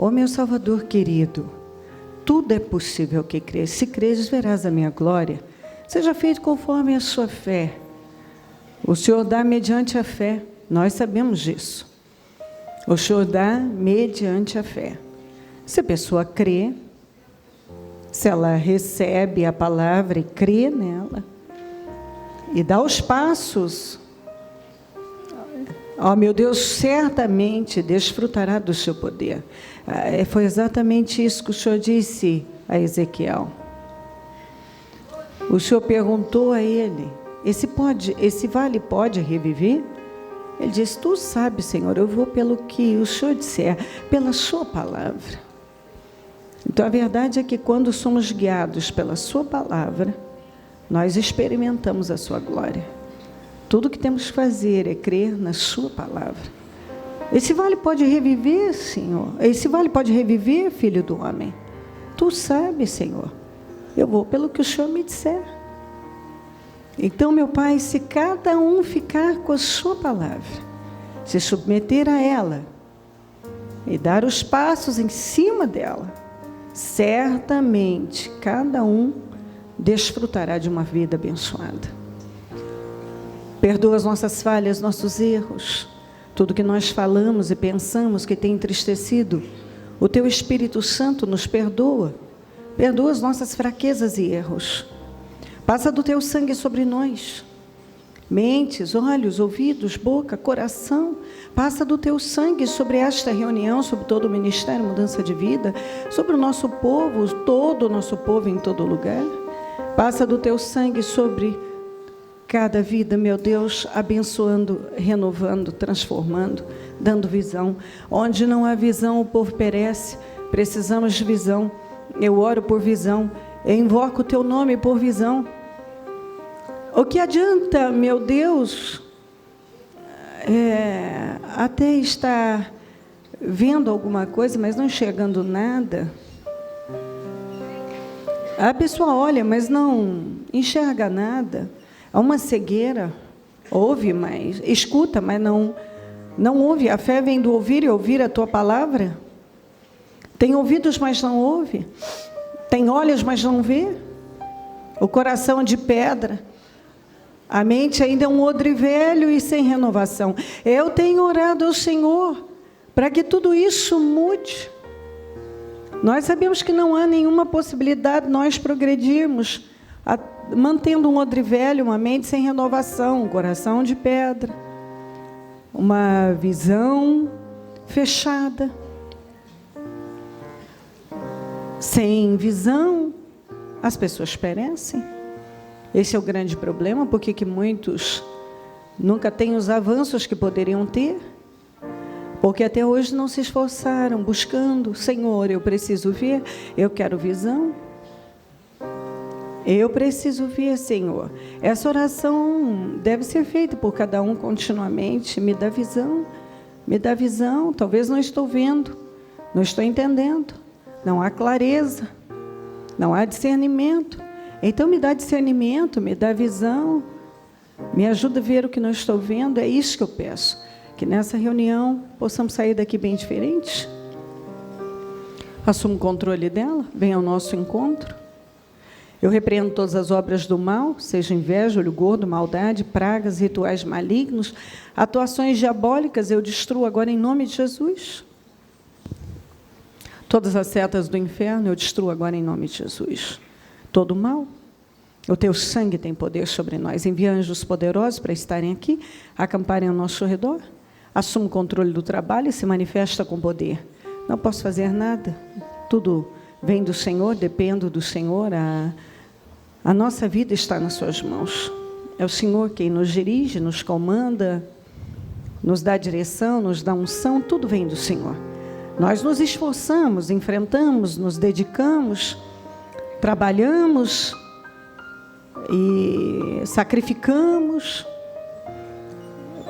Ó meu Salvador querido, tudo é possível que crês. Se creres, verás a minha glória. Seja feito conforme a sua fé. O Senhor dá mediante a fé. Nós sabemos disso. O Senhor dá mediante a fé. Se a pessoa crê, se ela recebe a palavra e crê nela, e dá os passos, ó meu Deus, certamente desfrutará do seu poder. Foi exatamente isso que o Senhor disse a Ezequiel. O Senhor perguntou a ele, esse vale pode reviver? Ele disse, tu sabes, Senhor, eu vou pelo que o Senhor disser, pela sua palavra. Então a verdade é que quando somos guiados pela sua palavra, nós experimentamos a sua glória. Tudo que temos que fazer é crer na sua palavra. Esse vale pode reviver, Senhor. Esse vale pode reviver, filho do homem. Tu sabes, Senhor. Eu vou pelo que o Senhor me disser. Então, meu Pai, se cada um ficar com a sua palavra, se submeter a ela e dar os passos em cima dela, certamente cada um desfrutará de uma vida abençoada. Perdoa as nossas falhas, nossos erros, tudo que nós falamos e pensamos que tem entristecido. O Teu Espírito Santo nos perdoa. Perdoa as nossas fraquezas e erros. Passa do Teu sangue sobre nós. Mentes, olhos, ouvidos, boca, coração. Passa do Teu sangue sobre esta reunião, sobre todo o Ministério Mudança de Vida, sobre o nosso povo, todo o nosso povo em todo lugar. Passa do Teu sangue sobre cada vida, meu Deus, abençoando, renovando, transformando, dando visão. Onde não há visão, o povo perece. Precisamos de visão. Eu oro por visão. Eu invoco o Teu nome por visão. O que adianta, meu Deus, até estar vendo alguma coisa, mas não enxergando nada? A pessoa olha, mas não enxerga nada. Há uma cegueira, ouve, mas escuta, mas não ouve. A fé vem do ouvir e ouvir a Tua palavra. Tem ouvidos, mas não ouve. Tem olhos, mas não vê. O coração é de pedra. A mente ainda é um odre velho e sem renovação. Eu tenho orado ao Senhor para que tudo isso mude. Nós sabemos que não há nenhuma possibilidade de nós progredirmos mantendo um odre velho, uma mente sem renovação, um coração de pedra, uma visão fechada. Sem visão, as pessoas perecem. Esse é o grande problema, porque que muitos nunca têm os avanços que poderiam ter, porque até hoje não se esforçaram, buscando, Senhor, eu preciso ver, eu quero visão. Eu preciso ver, Senhor. Essa oração deve ser feita por cada um continuamente. Me dá visão, me dá visão. Talvez não estou vendo, não estou entendendo. Não há clareza, não há discernimento. Então me dá discernimento, me dá visão. Me ajuda a ver o que não estou vendo. É isso que eu peço. Que nessa reunião possamos sair daqui bem diferentes. Assuma o controle dela, venha ao nosso encontro. Eu repreendo todas as obras do mal, seja inveja, olho gordo, maldade, pragas, rituais malignos, atuações diabólicas, eu destruo agora em nome de Jesus. Todas as setas do inferno, eu destruo agora em nome de Jesus. Todo mal, o Teu sangue tem poder sobre nós. Envia anjos poderosos para estarem aqui, acamparem ao nosso redor. Assuma o controle do trabalho e se manifesta com poder. Não posso fazer nada, tudo vem do Senhor, dependo do Senhor. A nossa vida está nas Suas mãos. É o Senhor quem nos dirige, nos comanda, nos dá direção, nos dá unção, tudo vem do Senhor. Nós nos esforçamos, enfrentamos, nos dedicamos, trabalhamos e sacrificamos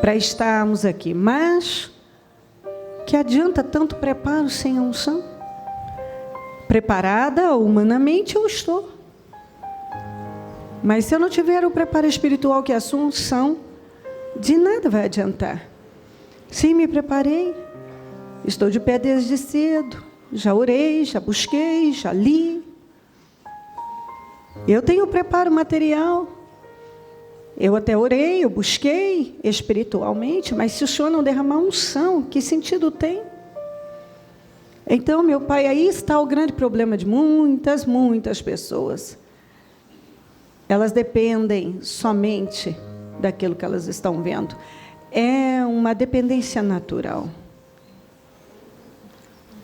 para estarmos aqui. Mas que adianta tanto preparo sem a unção? Preparada humanamente eu estou. Mas se eu não tiver o preparo espiritual que é a sua unção, de nada vai adiantar. Sim, me preparei. Estou de pé desde cedo. já orei, já busquei, já li. Eu tenho preparo material. Eu até orei, eu busquei espiritualmente, mas se o Senhor não derramar unção, que sentido tem? Então, meu Pai, aí está o grande problema de muitas pessoas. Elas dependem somente daquilo que elas estão vendo. É uma dependência natural.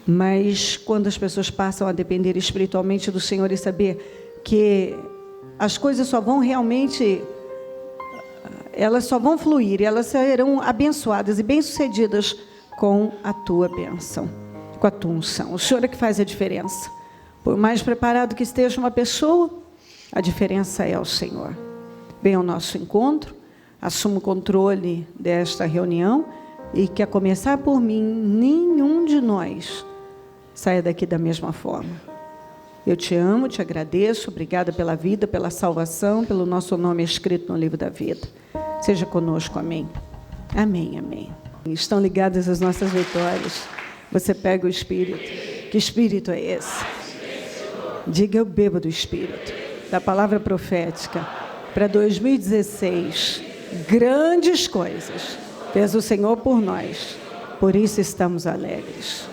Mas quando as pessoas passam a depender espiritualmente do Senhor e saber que as coisas só vão realmente, elas só vão fluir, elas serão abençoadas e bem-sucedidas com a tua bênção, com a tua unção. O Senhor é que faz a diferença. Por mais preparado que esteja uma pessoa, a diferença é o Senhor. Venha ao nosso encontro, assuma o controle desta reunião e que, a começar por mim, nenhum de nós saia daqui da mesma forma. Eu te amo, te agradeço, obrigada pela vida, pela salvação, pelo nosso nome escrito no livro da vida. Seja conosco, amém. Amém, amém. Estão ligadas as nossas vitórias. Você pega o Espírito. Que Espírito é esse? Diga, eu bebo do Espírito, da palavra profética. Para 2016, grandes coisas fez o Senhor por nós. Por isso estamos alegres.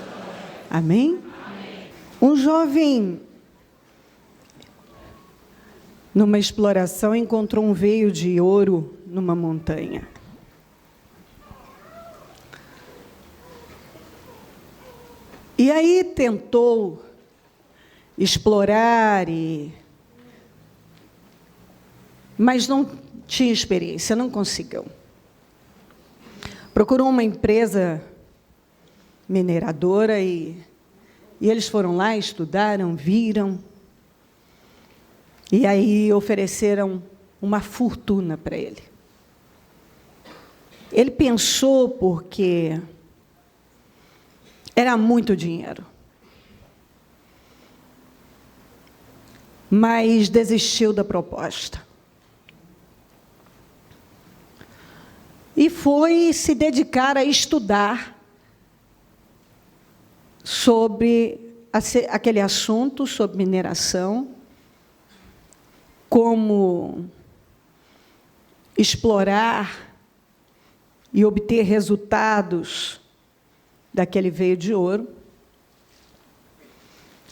Amém? Um jovem, numa exploração, encontrou um veio de ouro numa montanha. E aí tentou explorar, mas não tinha experiência, não conseguiu. Procurou uma empresa mineradora e eles foram lá, estudaram, viram. E aí ofereceram uma fortuna para ele. Ele pensou porque era muito dinheiro. Mas desistiu da proposta. E foi se dedicar a estudar sobre aquele assunto, sobre mineração, como explorar e obter resultados daquele veio de ouro.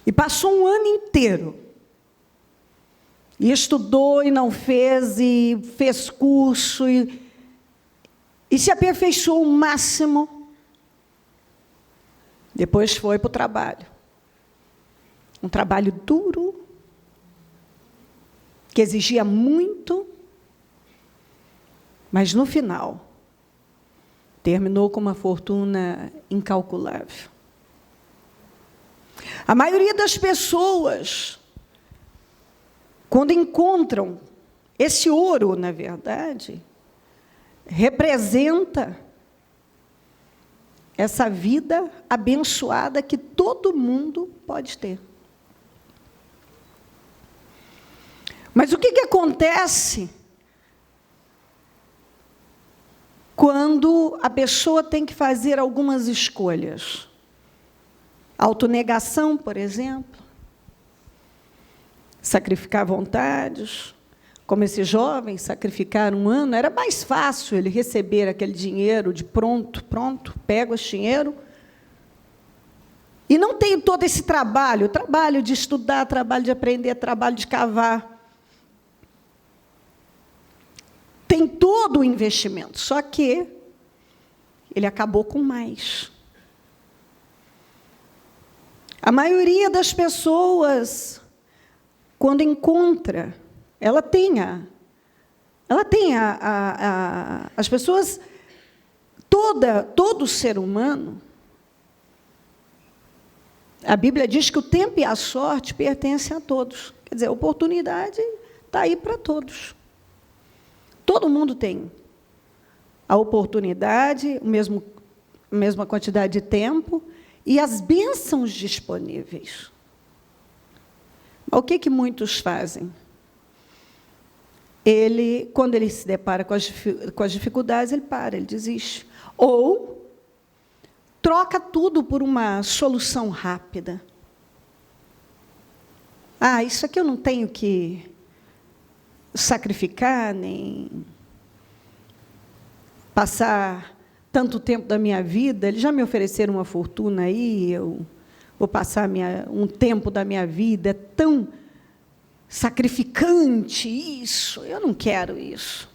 E passou um ano inteiro. E estudou e não fez, e fez curso, e se aperfeiçoou o máximo. Depois foi para o trabalho. Um trabalho duro, que exigia muito, mas no final, terminou com uma fortuna incalculável. A maioria das pessoas, quando encontram esse ouro, na verdade, representa essa vida abençoada que todo mundo pode ter. Mas o que acontece quando a pessoa tem que fazer algumas escolhas? Autonegação, por exemplo. Sacrificar vontades. Como esse jovem sacrificar um ano, era mais fácil ele receber aquele dinheiro de pronto, pego esse dinheiro. E não tem todo esse trabalho de estudar, trabalho de aprender, trabalho de cavar. Tem todo o investimento, só que ele acabou com mais. A maioria das pessoas, quando encontra, as pessoas, todo ser humano, a Bíblia diz que o tempo e a sorte pertencem a todos. Quer dizer, a oportunidade está aí para todos. Todo mundo tem a oportunidade, a mesma quantidade de tempo e as bênçãos disponíveis. O que muitos fazem? Quando ele se depara com as dificuldades, ele para, ele desiste. Ou troca tudo por uma solução rápida. Isso aqui eu não tenho que sacrificar, nem passar tanto tempo da minha vida. Eles já me ofereceram uma fortuna aí, eu vou passar um tempo da minha vida. É tão sacrificante isso, eu não quero isso.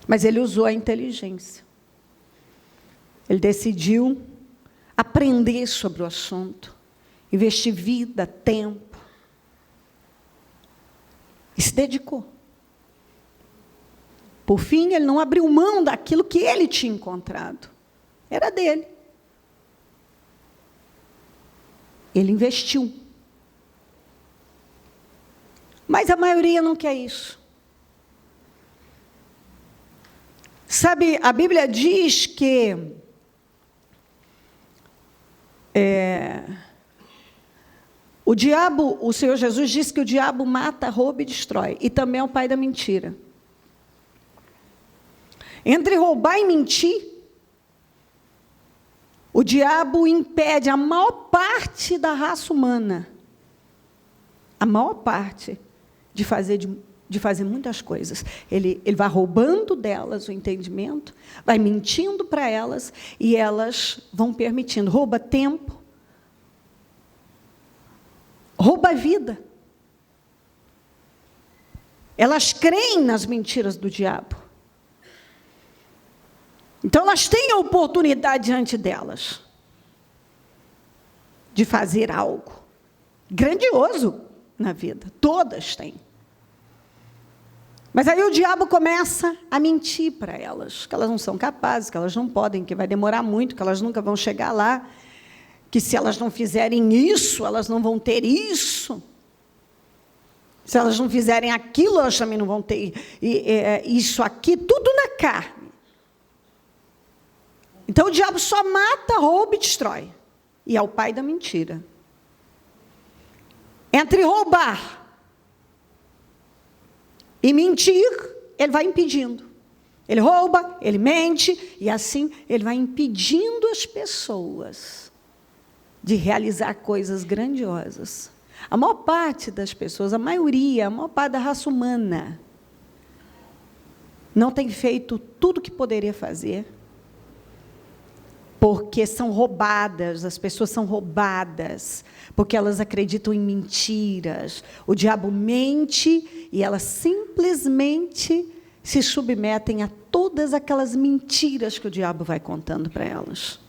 Mas ele usou a inteligência. Ele decidiu aprender sobre o assunto, investir vida, tempo, e se dedicou. Por fim, ele não abriu mão daquilo que ele tinha encontrado. Era dele. Ele investiu. Mas a maioria não quer isso. Sabe, a Bíblia diz que o Senhor Jesus disse que o diabo mata, rouba e destrói. E também é o pai da mentira. Entre roubar e mentir, o diabo impede a maior parte da raça humana, a maior parte, de fazer muitas coisas. Ele vai roubando delas o entendimento, vai mentindo para elas, e elas vão permitindo. Rouba tempo, rouba a vida. Elas creem nas mentiras do diabo. Então, elas têm a oportunidade diante delas de fazer algo grandioso na vida. Todas têm. Mas aí o diabo começa a mentir para elas, que elas não são capazes, que elas não podem, que vai demorar muito, que elas nunca vão chegar lá, que se elas não fizerem isso, elas não vão ter isso. Se elas não fizerem aquilo, elas também não vão ter isso aqui, tudo na carne. Então, o diabo só mata, rouba e destrói. E é o pai da mentira. Entre roubar e mentir, ele vai impedindo. Ele rouba, ele mente, e assim ele vai impedindo as pessoas de realizar coisas grandiosas. A maior parte das pessoas, a maior parte da raça humana, não tem feito tudo o que poderia fazer, porque são roubadas, as pessoas são roubadas, porque elas acreditam em mentiras. O diabo mente e elas simplesmente se submetem a todas aquelas mentiras que o diabo vai contando para elas.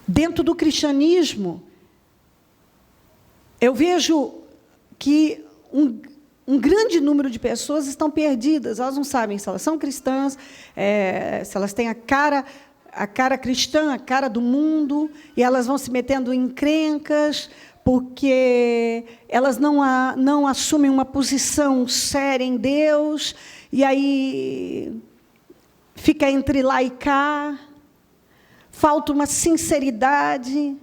Dentro do cristianismo, eu vejo que um grande número de pessoas estão perdidas. Elas não sabem se elas são cristãs, se elas têm a cara cristã, a cara do mundo, e elas vão se metendo em encrencas, porque elas não assumem uma posição séria em Deus, e aí fica entre lá e cá, falta uma sinceridade.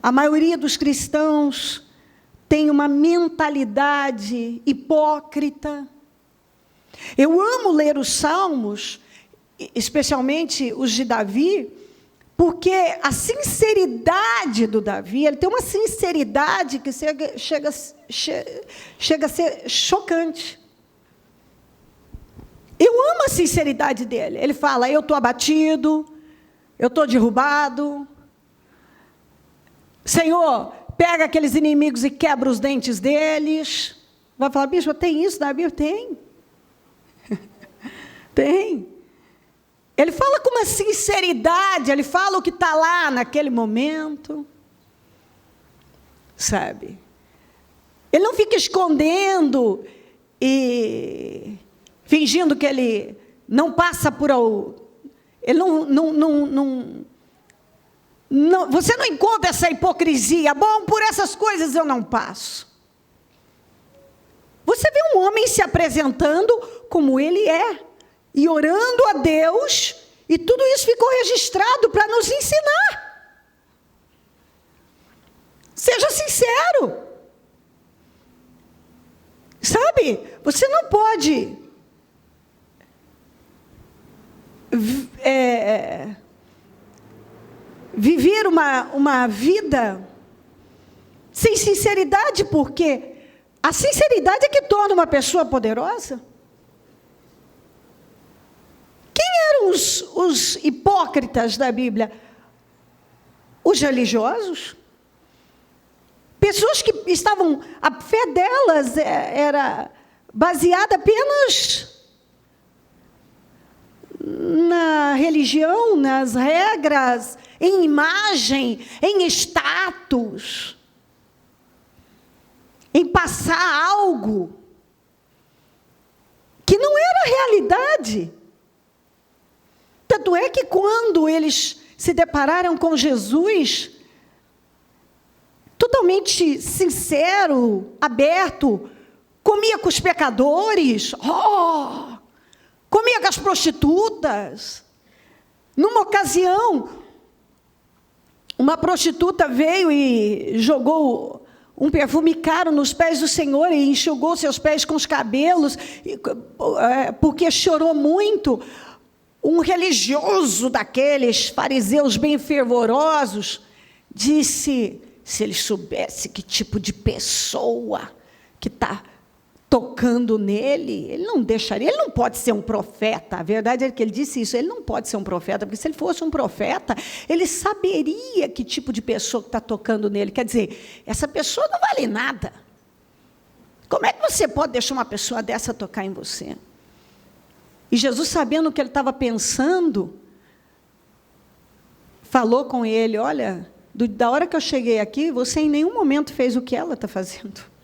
A maioria dos cristãos tem uma mentalidade hipócrita. Eu amo ler os Salmos, especialmente os de Davi, porque a sinceridade do Davi, ele tem uma sinceridade que chega a ser chocante. Eu amo a sinceridade dele. Ele fala, eu estou abatido, eu estou derrubado. Senhor, pega aqueles inimigos e quebra os dentes deles. Vai falar, bicho, tem isso na Bíblia? Tem. Tem. Ele fala com uma sinceridade, ele fala o que está lá naquele momento. Sabe? Ele não fica escondendo e fingindo que ele não passa por... Ele não, você não encontra essa hipocrisia. Bom, por essas coisas eu não passo. Você vê um homem se apresentando como ele é, e orando a Deus, e tudo isso ficou registrado para nos ensinar. Seja sincero. Sabe, você não pode viver uma vida sem sinceridade, porque a sinceridade é que torna uma pessoa poderosa. Quem eram os hipócritas da Bíblia? Os religiosos. Pessoas que estavam, a fé delas era baseada apenas na religião, nas regras, em imagem, em status, em passar algo que não era realidade. Tanto é que quando eles se depararam com Jesus, totalmente sincero, aberto, comia com os pecadores, comia com as prostitutas. Numa ocasião, uma prostituta veio e jogou um perfume caro nos pés do Senhor e enxugou seus pés com os cabelos, porque chorou muito. Um religioso daqueles fariseus bem fervorosos disse: se ele soubesse que tipo de pessoa que está tocando nele, ele não deixaria, ele não pode ser um profeta. A verdade é que ele disse isso, ele não pode ser um profeta, porque se ele fosse um profeta, ele saberia que tipo de pessoa que está tocando nele. Quer dizer, essa pessoa não vale nada. Como é que você pode deixar uma pessoa dessa tocar em você? E Jesus, sabendo o que ele estava pensando, falou com ele: olha, da hora que eu cheguei aqui, você em nenhum momento fez o que ela está fazendo.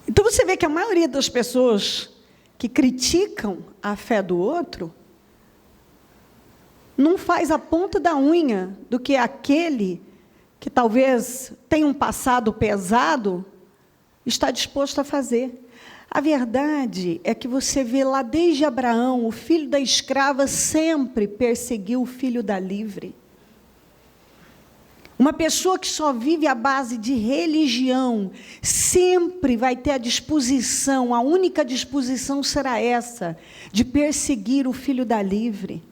Então você vê que a maioria das pessoas que criticam a fé do outro não faz a ponta da unha do que aquele que talvez tenha um passado pesado está disposto a fazer. A verdade é que você vê lá desde Abraão, o filho da escrava sempre perseguiu o filho da livre. Uma pessoa que só vive à base de religião, sempre vai ter a disposição, a única disposição será essa, de perseguir o filho da livre.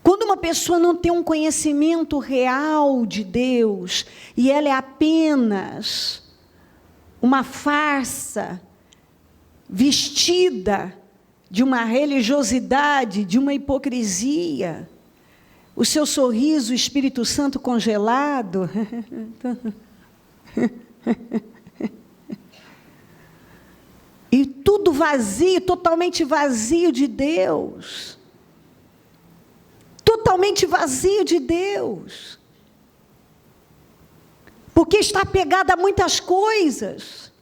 Quando uma pessoa não tem um conhecimento real de Deus, e ela é apenas uma farsa, vestida de uma religiosidade, de uma hipocrisia, o seu sorriso, o Espírito Santo congelado, e tudo vazio, totalmente vazio de Deus, totalmente vazio de Deus, porque está apegado a muitas coisas,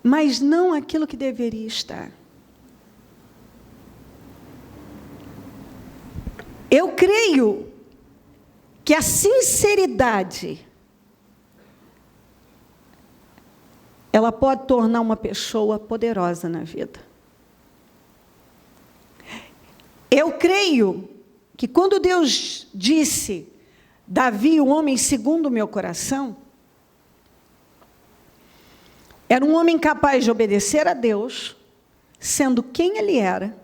mas não aquilo que deveria estar. Eu creio que a sinceridade, ela pode tornar uma pessoa poderosa na vida. Eu creio que quando Deus disse: Davi, o homem segundo o meu coração, era um homem capaz de obedecer a Deus, sendo quem ele era,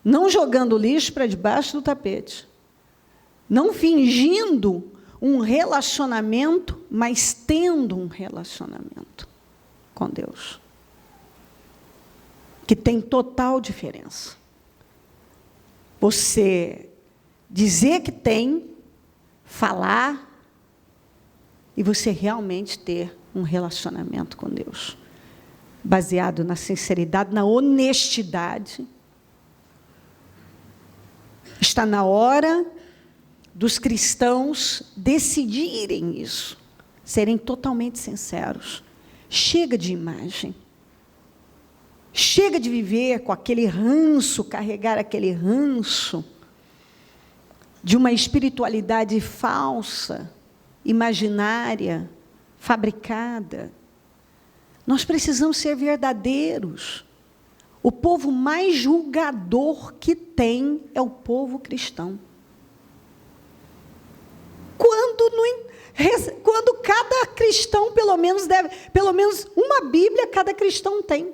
não jogando lixo para debaixo do tapete, não fingindo um relacionamento, mas tendo um relacionamento com Deus, que tem total diferença. Você dizer que tem, falar, e você realmente ter um relacionamento com Deus, baseado na sinceridade, na honestidade. Está na hora dos cristãos decidirem isso, serem totalmente sinceros. Chega de imagem. Chega de viver com aquele ranço, carregar aquele ranço de uma espiritualidade falsa, imaginária, fabricada. Nós precisamos ser verdadeiros. O povo mais julgador que tem é o povo cristão. Quando cada cristão, pelo menos uma Bíblia cada cristão tem.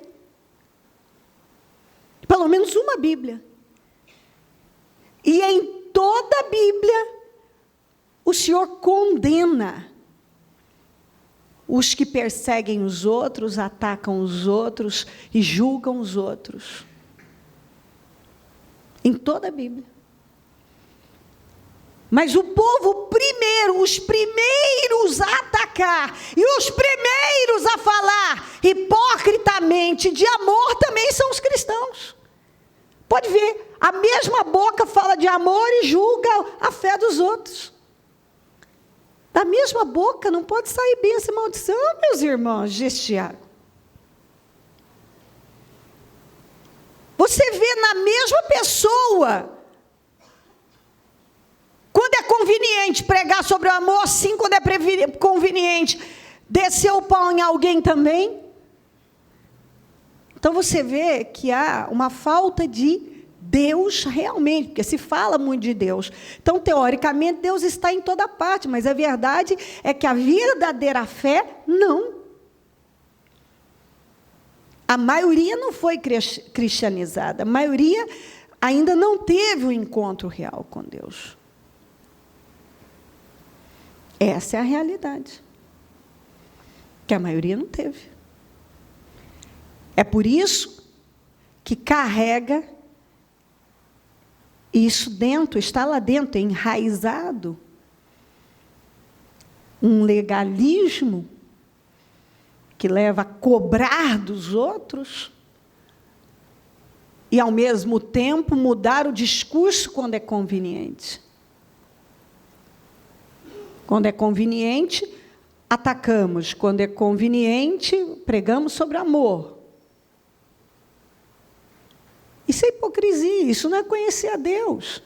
pelo menos uma Bíblia. E em toda a Bíblia, o Senhor condena os que perseguem os outros, atacam os outros e julgam os outros. Em toda a Bíblia. Mas o povo primeiro, os primeiros a atacar e os primeiros a falar hipocritamente de amor também são os cristãos. Pode ver, a mesma boca fala de amor e julga a fé dos outros. Da mesma boca não pode sair bênção e maldição, meus irmãos, diz Tiago. Você vê na mesma pessoa, quando é conveniente pregar sobre o amor, sim, quando é conveniente descer o pau em alguém também. Então você vê que há uma falta de Deus realmente, porque se fala muito de Deus. Então, teoricamente, Deus está em toda parte, mas a verdade é que a verdadeira fé, não. A maioria não foi cristianizada, a maioria ainda não teve um encontro real com Deus. Essa é a realidade. Que a maioria não teve. É por isso que carrega isso dentro, está lá dentro, enraizado, um legalismo que leva a cobrar dos outros e, ao mesmo tempo, mudar o discurso quando é conveniente. Quando é conveniente, atacamos. Quando é conveniente, pregamos sobre amor. Isso é hipocrisia, isso não é conhecer a Deus.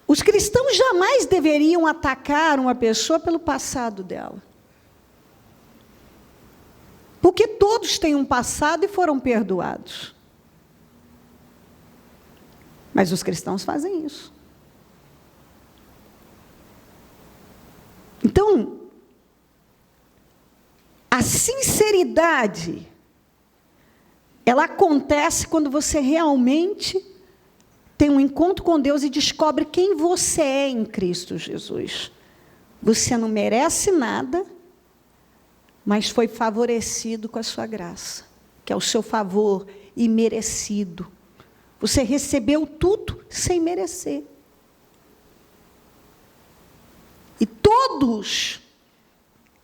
Os cristãos jamais deveriam atacar uma pessoa pelo passado dela. Porque todos têm um passado e foram perdoados. Mas os cristãos fazem isso. Então, a sinceridade, ela acontece quando você realmente tem um encontro com Deus e descobre quem você é em Cristo Jesus. Você não merece nada, mas foi favorecido com a sua graça, que é o seu favor imerecido. Você recebeu tudo sem merecer. E todos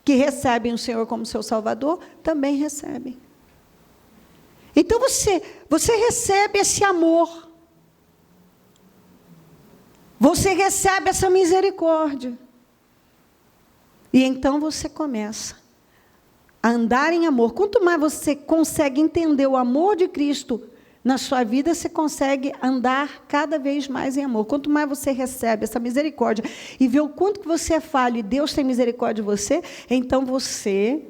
que recebem o Senhor como seu Salvador, também recebem. Então você recebe esse amor. Você recebe essa misericórdia. E então você começa a andar em amor. Quanto mais você consegue entender o amor de Cristo na sua vida, você consegue andar cada vez mais em amor. Quanto mais você recebe essa misericórdia e vê o quanto que você é falho e Deus tem misericórdia de você, então você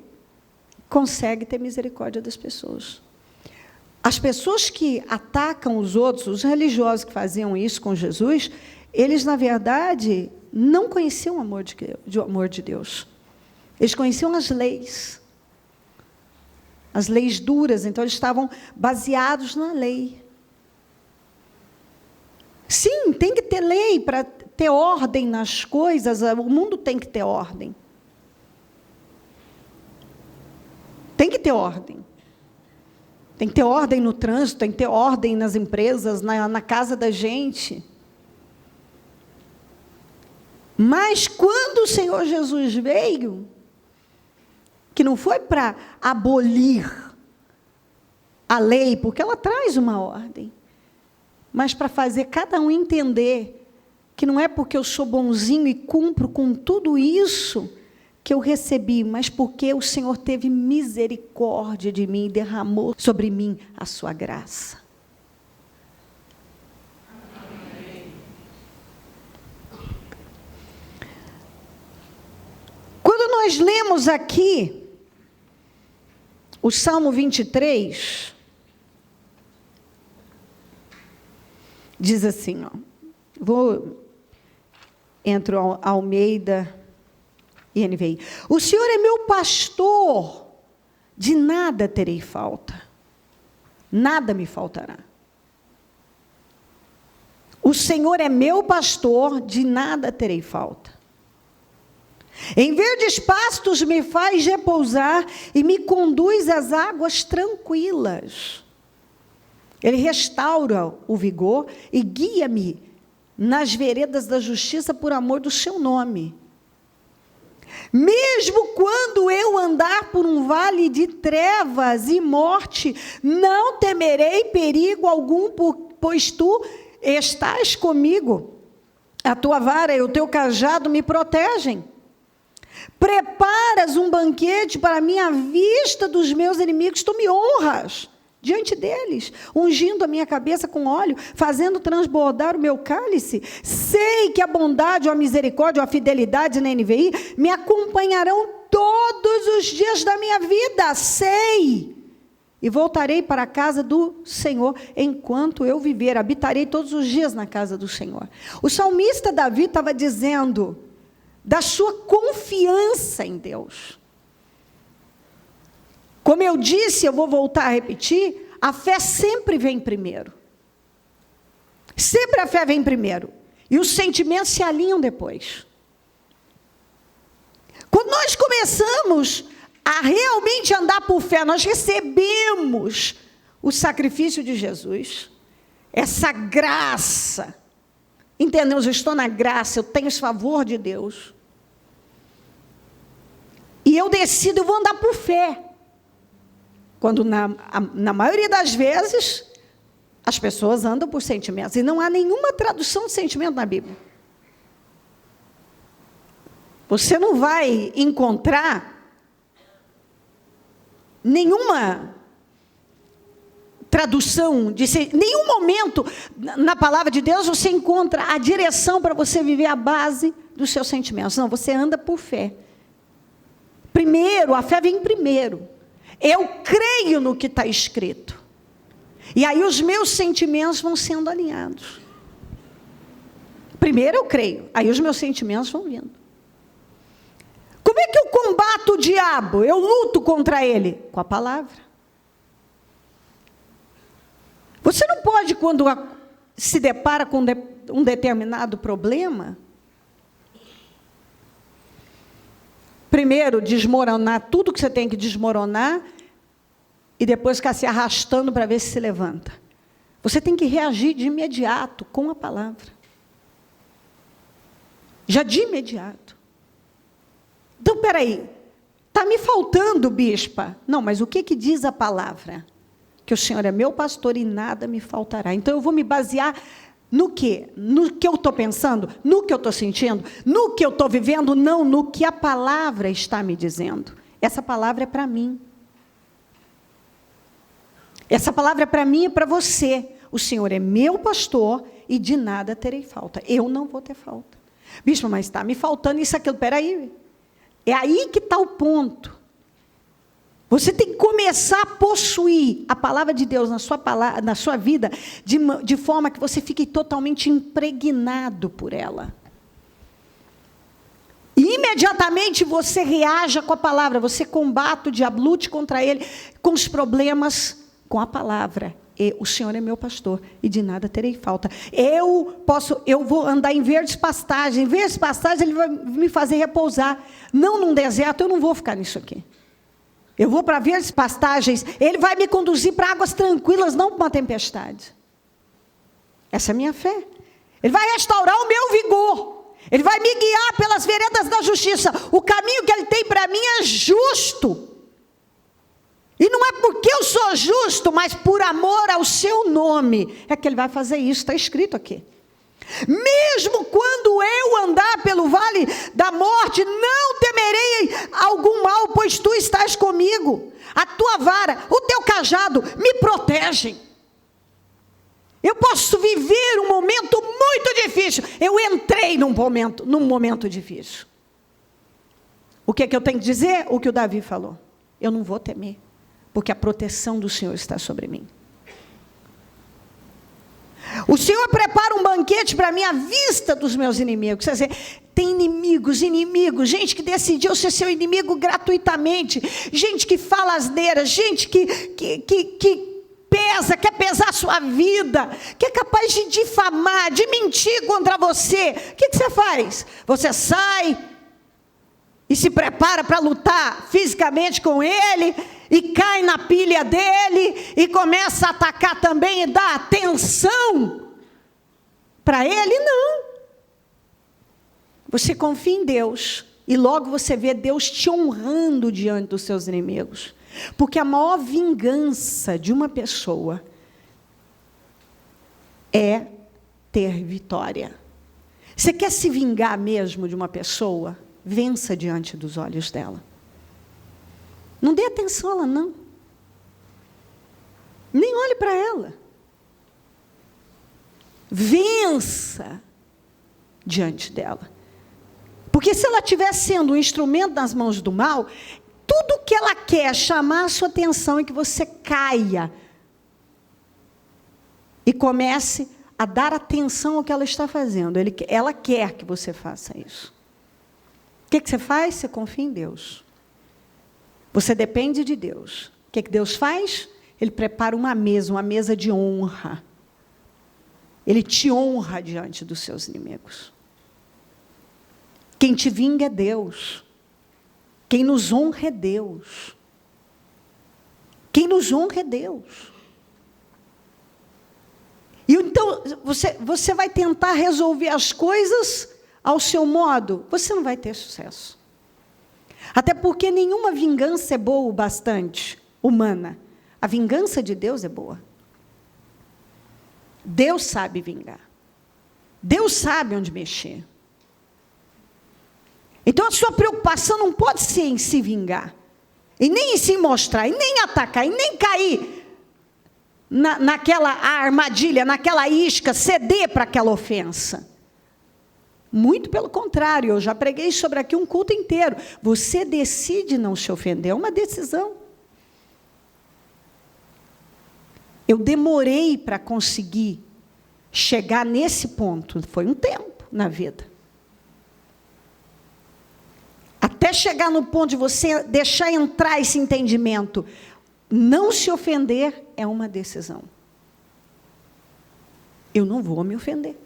consegue ter misericórdia das pessoas. As pessoas que atacam os outros, os religiosos que faziam isso com Jesus, eles, na verdade, não conheciam o amor de Deus. Eles conheciam as leis duras, então eles estavam baseados na lei. Sim, tem que ter lei para ter ordem nas coisas, o mundo tem que ter ordem. Tem que ter ordem. Tem que ter ordem no trânsito, tem que ter ordem nas empresas, na casa da gente. Mas quando o Senhor Jesus veio, que não foi para abolir a lei, porque ela traz uma ordem, mas para fazer cada um entender que não é porque eu sou bonzinho e cumpro com tudo isso que eu recebi, mas porque o Senhor teve misericórdia de mim e derramou sobre mim a sua graça. Quando nós lemos aqui o Salmo 23, diz assim, entro ao Almeida e NVI. O Senhor é meu pastor, de nada terei falta. Nada me faltará. O Senhor é meu pastor, de nada terei falta. Em verdes pastos me faz repousar e me conduz às águas tranquilas. Ele restaura o vigor e guia-me nas veredas da justiça por amor do seu nome. Mesmo quando eu andar por um vale de trevas e morte, não temerei perigo algum, pois tu estás comigo. A tua vara e o teu cajado me protegem. Preparas um banquete para mim à vista dos meus inimigos, tu me honras diante deles, ungindo a minha cabeça com óleo, fazendo transbordar o meu cálice. Sei que a bondade, ou a misericórdia, ou a fidelidade na NVI, me acompanharão todos os dias da minha vida, sei. E voltarei para a casa do Senhor enquanto eu viver, habitarei todos os dias na casa do Senhor. O salmista Davi estava dizendo da sua confiança em Deus. Como eu disse, eu vou voltar a repetir, a fé sempre vem primeiro. Sempre a fé vem primeiro. E os sentimentos se alinham depois. Quando nós começamos a realmente andar por fé, nós recebemos o sacrifício de Jesus, essa graça. Entendemos, eu estou na graça, eu tenho esse favor de Deus. E eu decido, eu vou andar por fé. Quando na maioria das vezes, as pessoas andam por sentimentos. E não há nenhuma tradução de sentimento na Bíblia. Você não vai encontrar nenhuma tradução, nenhum momento na palavra de Deus você encontra a direção para você viver a base dos seus sentimentos. Não, você anda por fé. Primeiro, a fé vem primeiro. Eu creio no que está escrito. E aí os meus sentimentos vão sendo alinhados. Primeiro eu creio, aí os meus sentimentos vão vindo. Como é que eu combato o diabo? Eu luto contra ele? Com a palavra. Você não pode, quando se depara com um determinado problema, primeiro desmoronar tudo que você tem que desmoronar e depois ficar se arrastando para ver se se levanta. Você tem que reagir de imediato com a palavra. Já de imediato. Então, peraí, está me faltando, bispa. Não, mas o que diz a palavra? Que o Senhor é meu pastor e nada me faltará. Então, eu vou me basear no quê? No que eu estou pensando? No que eu estou sentindo? No que eu estou vivendo? Não, no que a palavra está me dizendo. Essa palavra é para mim. Essa palavra é para mim e para você. O Senhor é meu pastor e de nada terei falta. Eu não vou ter falta. Bispo, mas está me faltando isso, aquilo. Peraí. É aí que está o ponto. Você tem que começar a possuir a palavra de Deus na sua vida, de forma que você fique totalmente impregnado por ela. E imediatamente você reaja com a palavra, você combate o diabo, lute contra ele, com os problemas, com a palavra. E o Senhor é meu pastor e de nada terei falta. Eu vou andar em verdes pastagens. Em verdes pastagens ele vai me fazer repousar. Não num deserto, eu não vou ficar nisso aqui. Eu vou para verdes pastagens, ele vai me conduzir para águas tranquilas, não para uma tempestade. Essa é a minha fé. Ele vai restaurar o meu vigor. Ele vai me guiar pelas veredas da justiça. O caminho que ele tem para mim é justo. E não é porque eu sou justo, mas por amor ao seu nome, é que ele vai fazer isso, está escrito aqui. Mesmo quando eu andar pelo vale da morte, não temerei algum mal, pois tu estás comigo. A tua vara, o teu cajado me protegem. Eu posso viver um momento muito difícil. Eu entrei num momento difícil. O que é que eu tenho que dizer? O que o Davi falou. Eu não vou temer, porque a proteção do Senhor está sobre mim. O Senhor prepara um banquete banquete para mim à vista dos meus inimigos. Quer dizer, tem inimigos, gente que decidiu ser seu inimigo gratuitamente, gente que fala asneira, gente que quer pesar a sua vida, que é capaz de difamar, de mentir contra você. O que você faz? Você sai e se prepara para lutar fisicamente com ele, e cai na pilha dele, e começa a atacar também, e dá atenção para ele? Não. Você confia em Deus, e logo você vê Deus te honrando diante dos seus inimigos. Porque a maior vingança de uma pessoa é ter vitória. Você quer se vingar mesmo de uma pessoa? Vença diante dos olhos dela. Não dê atenção a ela, não. Nem olhe para ela. Vença diante dela. Porque se ela estiver sendo um instrumento nas mãos do mal, tudo que ela quer é chamar a sua atenção e que você caia e comece a dar atenção ao que ela está fazendo. Ela quer que você faça isso. O que você faz? Você confia em Deus. Você depende de Deus. O que Deus faz? Ele prepara uma mesa de honra. Ele te honra diante dos seus inimigos. Quem te vinga é Deus. Quem nos honra é Deus. Quem nos honra é Deus. E então, você vai tentar resolver as coisas ao seu modo, você não vai ter sucesso. Até porque nenhuma vingança é boa o bastante, humana. A vingança de Deus é boa. Deus sabe vingar. Deus sabe onde mexer. Então a sua preocupação não pode ser em se vingar, e nem em se mostrar, e nem atacar, e nem cair naquela armadilha, naquela isca, ceder para aquela ofensa. Muito pelo contrário, eu já preguei sobre aqui um culto inteiro. Você decide não se ofender, é uma decisão. Eu demorei para conseguir chegar nesse ponto, foi um tempo na vida. Até chegar no ponto de você deixar entrar esse entendimento. Não se ofender é uma decisão. Eu não vou me ofender.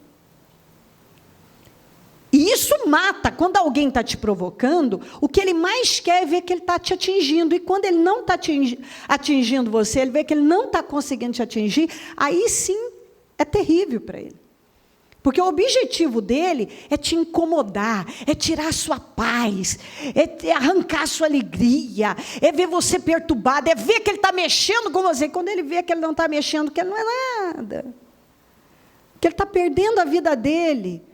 E isso mata. Quando alguém está te provocando, o que ele mais quer é ver que ele está te atingindo. E quando ele não está atingindo você, ele vê que ele não está conseguindo te atingir, aí sim é terrível para ele. Porque o objetivo dele é te incomodar, é tirar a sua paz, é arrancar a sua alegria, é ver você perturbado, é ver que ele está mexendo com você. Quando ele vê que ele não está mexendo, que ele não é nada, que ele está perdendo a vida dele,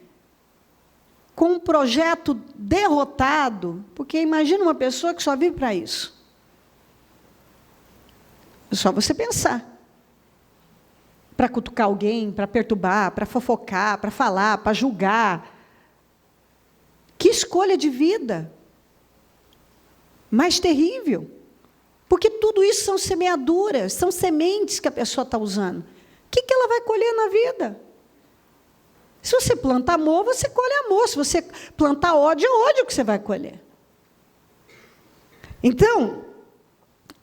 com um projeto derrotado, porque imagina uma pessoa que só vive para isso. É só você pensar. Para cutucar alguém, para perturbar, para fofocar, para falar, para julgar. Que escolha de vida mais terrível. Porque tudo isso são semeaduras, são sementes que a pessoa está usando. O que ela vai colher na vida? Se você planta amor, você colhe amor. Se você plantar ódio, é ódio que você vai colher. Então,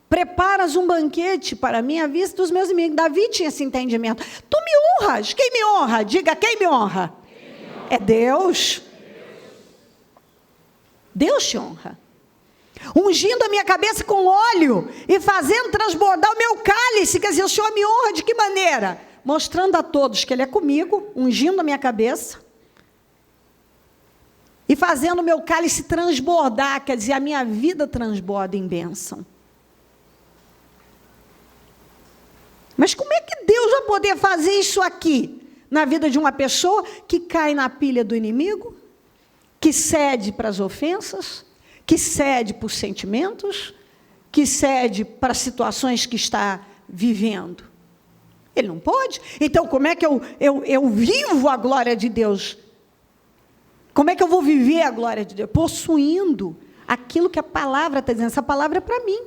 preparas um banquete para mim à vista dos meus inimigos. Davi tinha esse entendimento. Tu me honras. Quem me honra? Diga, quem me honra? É Deus. Deus te honra. Ungindo a minha cabeça com óleo e fazendo transbordar o meu cálice. Quer dizer, o Senhor me honra de que maneira? Mostrando a todos que Ele é comigo, ungindo a minha cabeça e fazendo o meu cálice transbordar, quer dizer, a minha vida transborda em bênção. Mas como é que Deus vai poder fazer isso aqui, na vida de uma pessoa que cai na pilha do inimigo, que cede para as ofensas, que cede por sentimentos, que cede para situações que está vivendo? Ele não pode. Então, como é que eu vivo a glória de Deus? Como é que eu vou viver a glória de Deus? Possuindo aquilo que a palavra está dizendo. Essa palavra é para mim.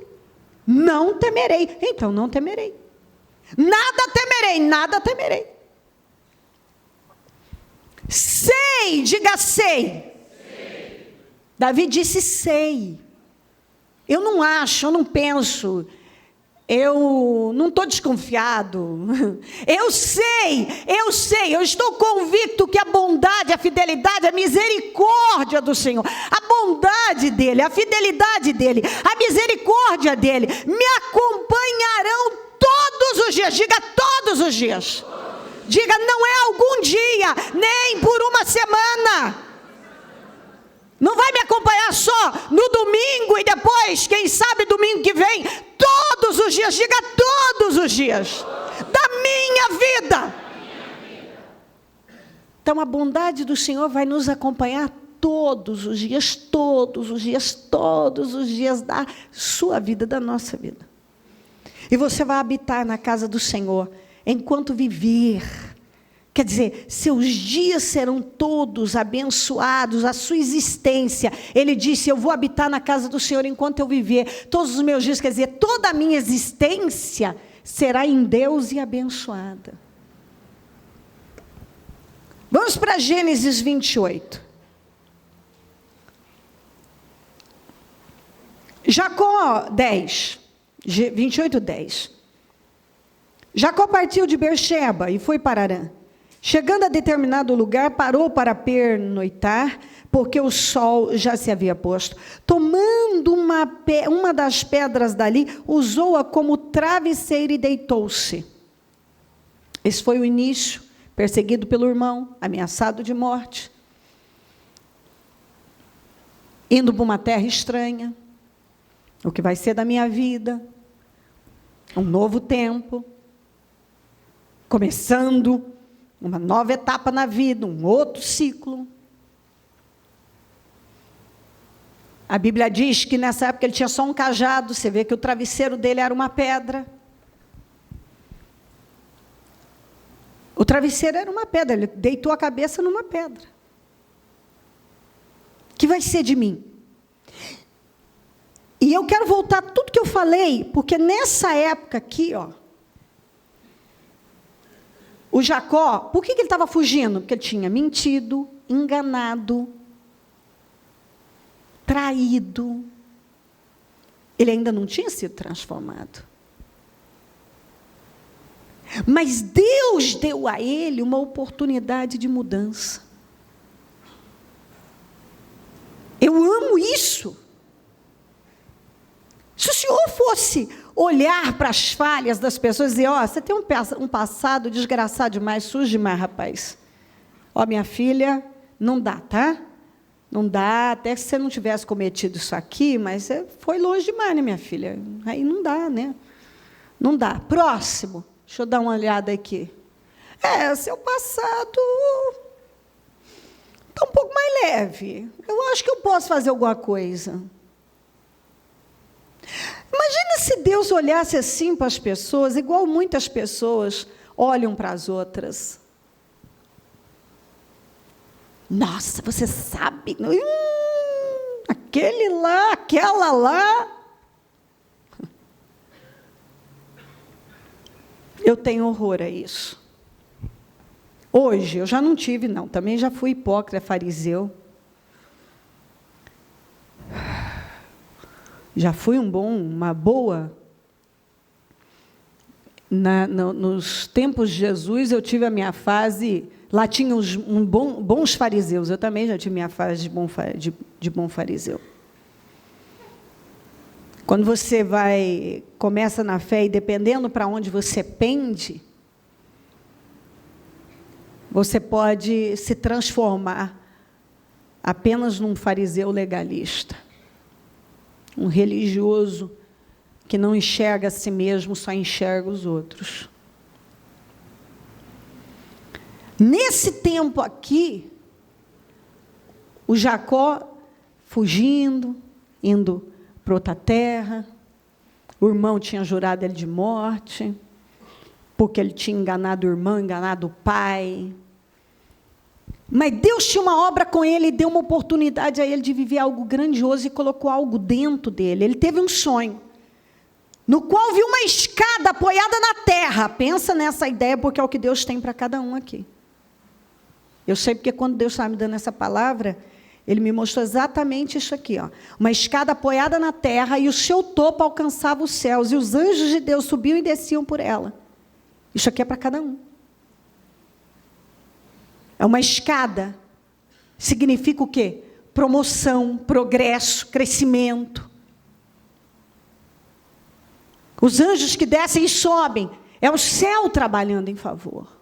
Não temerei. Então, não temerei. Nada temerei, nada temerei. diga sei. Davi disse sei. Eu não acho, eu não penso, eu não estou desconfiado. Eu sei, eu estou convicto que a bondade, a fidelidade, a misericórdia do Senhor, a bondade dEle, a fidelidade dEle, a misericórdia dEle, me acompanharão todos os dias. Diga todos os dias. Diga, não é algum dia, nem por uma semana. Não vai me acompanhar só no domingo e depois, quem sabe domingo que vem, todos os dias, diga todos os dias, da minha vida. Então a bondade do Senhor vai nos acompanhar todos os dias, todos os dias, todos os dias da sua vida, da nossa vida. E você vai habitar na casa do Senhor enquanto viver. Quer dizer, seus dias serão todos abençoados, a sua existência. Ele disse, eu vou habitar na casa do Senhor enquanto eu viver. Todos os meus dias, quer dizer, toda a minha existência será em Deus e abençoada. Vamos para Gênesis 28. Jacó 10, 28, 10. Jacó partiu de Beersheba e foi para Harã. Chegando a determinado lugar, parou para pernoitar, porque o sol já se havia posto. Tomando uma das pedras dali, usou-a como travesseiro e deitou-se. Esse foi o início, perseguido pelo irmão, ameaçado de morte, indo para uma terra estranha, o que vai ser da minha vida, um novo tempo, começando uma nova etapa na vida, um outro ciclo. A Bíblia diz que nessa época ele tinha só um cajado, você vê que o travesseiro dele era uma pedra. O travesseiro era uma pedra, ele deitou a cabeça numa pedra. O que vai ser de mim? E eu quero voltar a tudo que eu falei, porque nessa época aqui, o Jacó, por que ele estava fugindo? Porque ele tinha mentido, enganado, traído. Ele ainda não tinha sido transformado. Mas Deus deu a ele uma oportunidade de mudança. Eu amo isso. Se o Senhor fosse olhar para as falhas das pessoas e dizer, você tem um passado desgraçado demais, sujo demais, rapaz. Minha filha, não dá, tá? Não dá, até que você não tivesse cometido isso aqui, mas você foi longe demais, né, minha filha? Aí não dá, né? Não dá. Próximo. Deixa eu dar uma olhada aqui. Seu passado está um pouco mais leve. Eu acho que eu posso fazer alguma coisa. Imagina se Deus olhasse assim para as pessoas, igual muitas pessoas olham para as outras. Nossa, você sabe, aquele lá, aquela lá. Eu tenho horror a isso. Hoje, eu já não tive, não. Também já fui hipócrita, fariseu. Já fui uma boa. Nos tempos de Jesus, eu tive a minha fase. Lá tinha bons fariseus. Eu também já tive minha fase de bom fariseu. Quando você começa na fé e dependendo para onde você pende, você pode se transformar apenas num fariseu legalista. Um religioso que não enxerga a si mesmo, só enxerga os outros. Nesse tempo aqui, o Jacó fugindo, indo para outra terra, o irmão tinha jurado ele de morte, porque ele tinha enganado o irmão, enganado o pai. Mas Deus tinha uma obra com ele e deu uma oportunidade a ele de viver algo grandioso e colocou algo dentro dele. Ele teve um sonho, no qual viu uma escada apoiada na terra. Pensa nessa ideia, porque é o que Deus tem para cada um aqui. Eu sei porque quando Deus estava me dando essa palavra, Ele me mostrou exatamente isso aqui, ó. Uma escada apoiada na terra e o seu topo alcançava os céus. E os anjos de Deus subiam e desciam por ela. Isso aqui é para cada um. É uma escada. Significa o quê? Promoção, progresso, crescimento. Os anjos que descem e sobem. É o céu trabalhando em favor.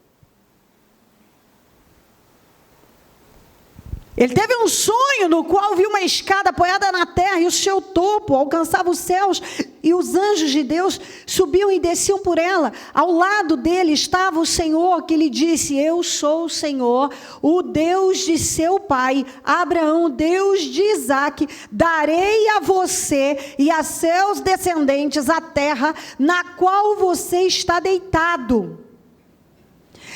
Ele teve um sonho no qual viu uma escada apoiada na terra e o seu topo alcançava os céus e os anjos de Deus subiam e desciam por ela. Ao lado dele estava o Senhor que lhe disse: eu sou o Senhor, o Deus de seu pai, Abraão, Deus de Isaque. Darei a você e a seus descendentes a terra na qual você está deitado.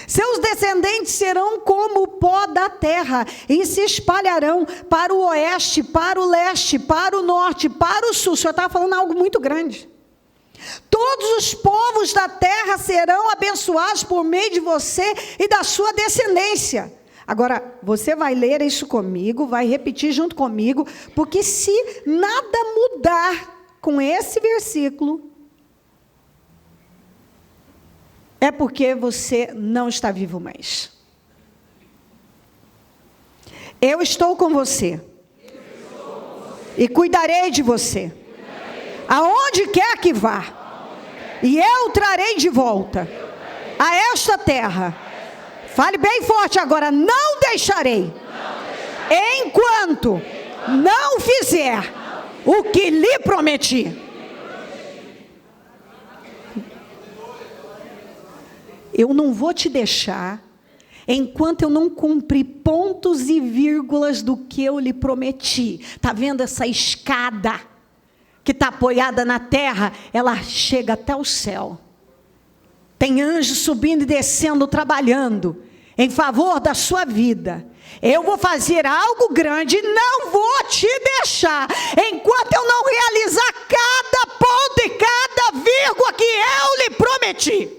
Seus descendentes serão como o pó da terra e se espalharão para o oeste, para o leste, para o norte, para o sul. O Senhor estava falando algo muito grande. Todos os povos da terra serão abençoados por meio de você e da sua descendência. Agora, você vai ler isso comigo, vai repetir junto comigo, porque se nada mudar com esse versículo, é porque você não está vivo mais. Eu estou com você. E cuidarei de você. Aonde quer que vá. E eu trarei de volta a esta terra. Fale bem forte agora. Não deixarei. Enquanto não fizer o que lhe prometi. Eu não vou te deixar, enquanto eu não cumprir pontos e vírgulas do que eu lhe prometi. Está vendo essa escada que está apoiada na terra? Ela chega até o céu. Tem anjos subindo e descendo, trabalhando em favor da sua vida. Eu vou fazer algo grande e não vou te deixar, enquanto eu não realizar cada ponto e cada vírgula que eu lhe prometi.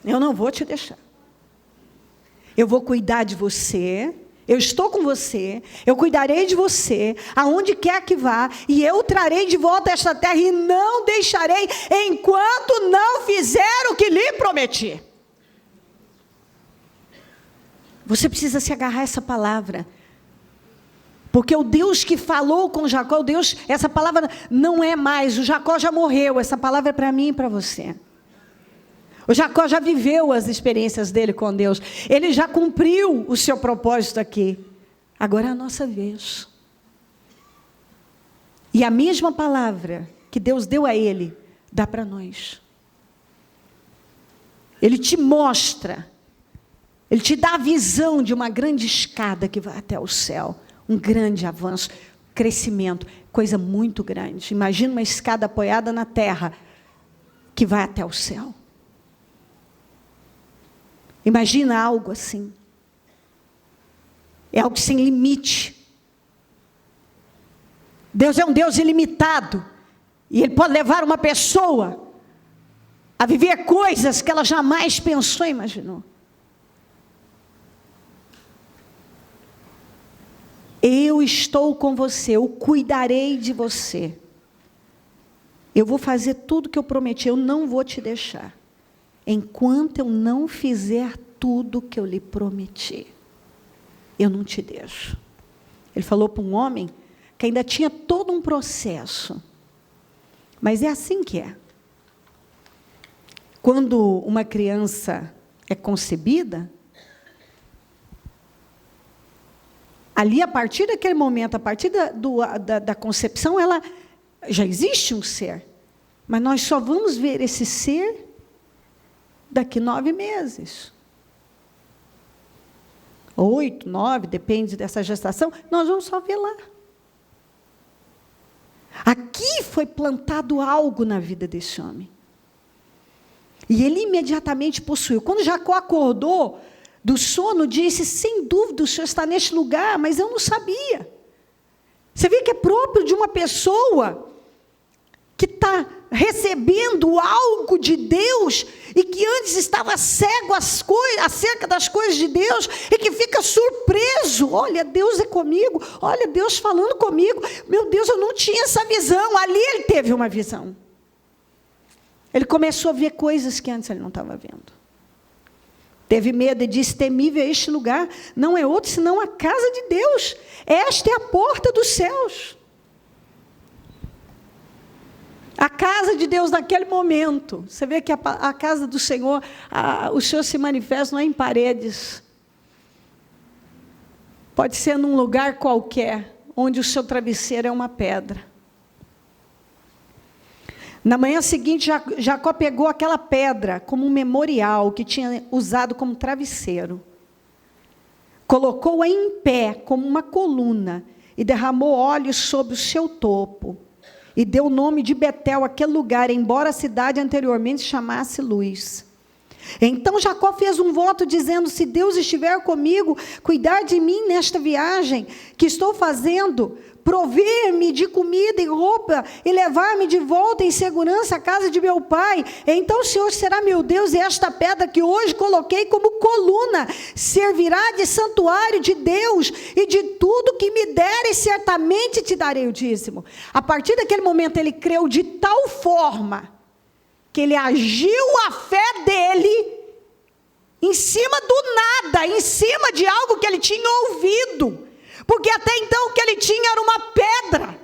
Eu não vou te deixar. Eu vou cuidar de você. Eu estou com você. Eu cuidarei de você, aonde quer que vá. E eu trarei de volta esta terra e não deixarei, enquanto não fizer o que lhe prometi. Você precisa se agarrar a essa palavra. Porque o Deus que falou com Jacó, o Deus, essa palavra não é mais. O Jacó já morreu. Essa palavra é para mim e para você. O Jacó já viveu as experiências dele com Deus. Ele já cumpriu o seu propósito aqui. Agora é a nossa vez. E a mesma palavra que Deus deu a ele, dá para nós. Ele te mostra. Ele te dá a visão de uma grande escada que vai até o céu. Um grande avanço, crescimento, coisa muito grande. Imagina uma escada apoiada na terra que vai até o céu. Imagina algo assim. É algo sem limite. Deus é um Deus ilimitado. E Ele pode levar uma pessoa a viver coisas que ela jamais pensou e imaginou. Eu estou com você, eu cuidarei de você. Eu vou fazer tudo que eu prometi, eu não vou te deixar. Enquanto eu não fizer tudo que eu lhe prometi, eu não te deixo. Ele falou para um homem que ainda tinha todo um processo. Mas é assim que é. Quando uma criança é concebida, ali, a partir daquele momento, a partir da concepção, ela já existe um ser. Mas nós só vamos ver esse ser daqui 9 meses. 8, 9, depende dessa gestação, nós vamos só ver lá. Aqui foi plantado algo na vida desse homem. E ele imediatamente possuiu. Quando Jacó acordou do sono, disse: sem dúvida o Senhor está neste lugar, mas eu não sabia. Você vê que é próprio de uma pessoa que está recebendo algo de Deus e que antes estava cego acerca das coisas de Deus e que fica surpreso. Olha, Deus é comigo, olha, Deus falando comigo. Meu Deus, eu não tinha essa visão. Ali ele teve uma visão. Ele começou a ver coisas que antes ele não estava vendo. Teve medo e disse: temível é este lugar, não é outro senão a casa de Deus. Esta é a porta dos céus. A casa de Deus naquele momento. Você vê que a casa do Senhor, o Senhor se manifesta não é em paredes. Pode ser num lugar qualquer, onde o seu travesseiro é uma pedra. Na manhã seguinte, Jacó pegou aquela pedra como um memorial que tinha usado como travesseiro. Colocou-a em pé como uma coluna e derramou óleo sobre o seu topo. E deu o nome de Betel àquele lugar, embora a cidade anteriormente se chamasse Luz. Então Jacó fez um voto dizendo: se Deus estiver comigo, cuidar de mim nesta viagem que estou fazendo, prover-me de comida e roupa e levar-me de volta em segurança à casa de meu pai, então o Senhor será meu Deus, e esta pedra que hoje coloquei como coluna servirá de santuário de Deus, e de tudo que me deres certamente te darei o dízimo. A partir daquele momento ele creu de tal forma que ele agiu a fé dele em cima do nada, em cima de algo que ele tinha ouvido. Porque até então o que ele tinha era uma pedra.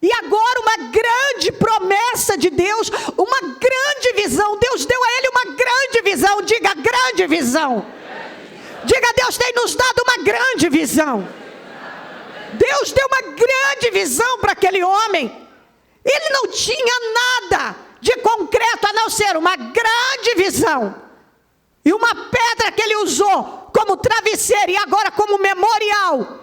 E agora uma grande promessa de Deus, uma grande visão. Deus deu a ele uma grande visão. Diga: grande visão. Diga: Deus tem nos dado uma grande visão. Deus deu uma grande visão para aquele homem. Ele não tinha nada de concreto a não ser uma grande visão. E uma pedra que ele usou como travesseiro e agora como memorial,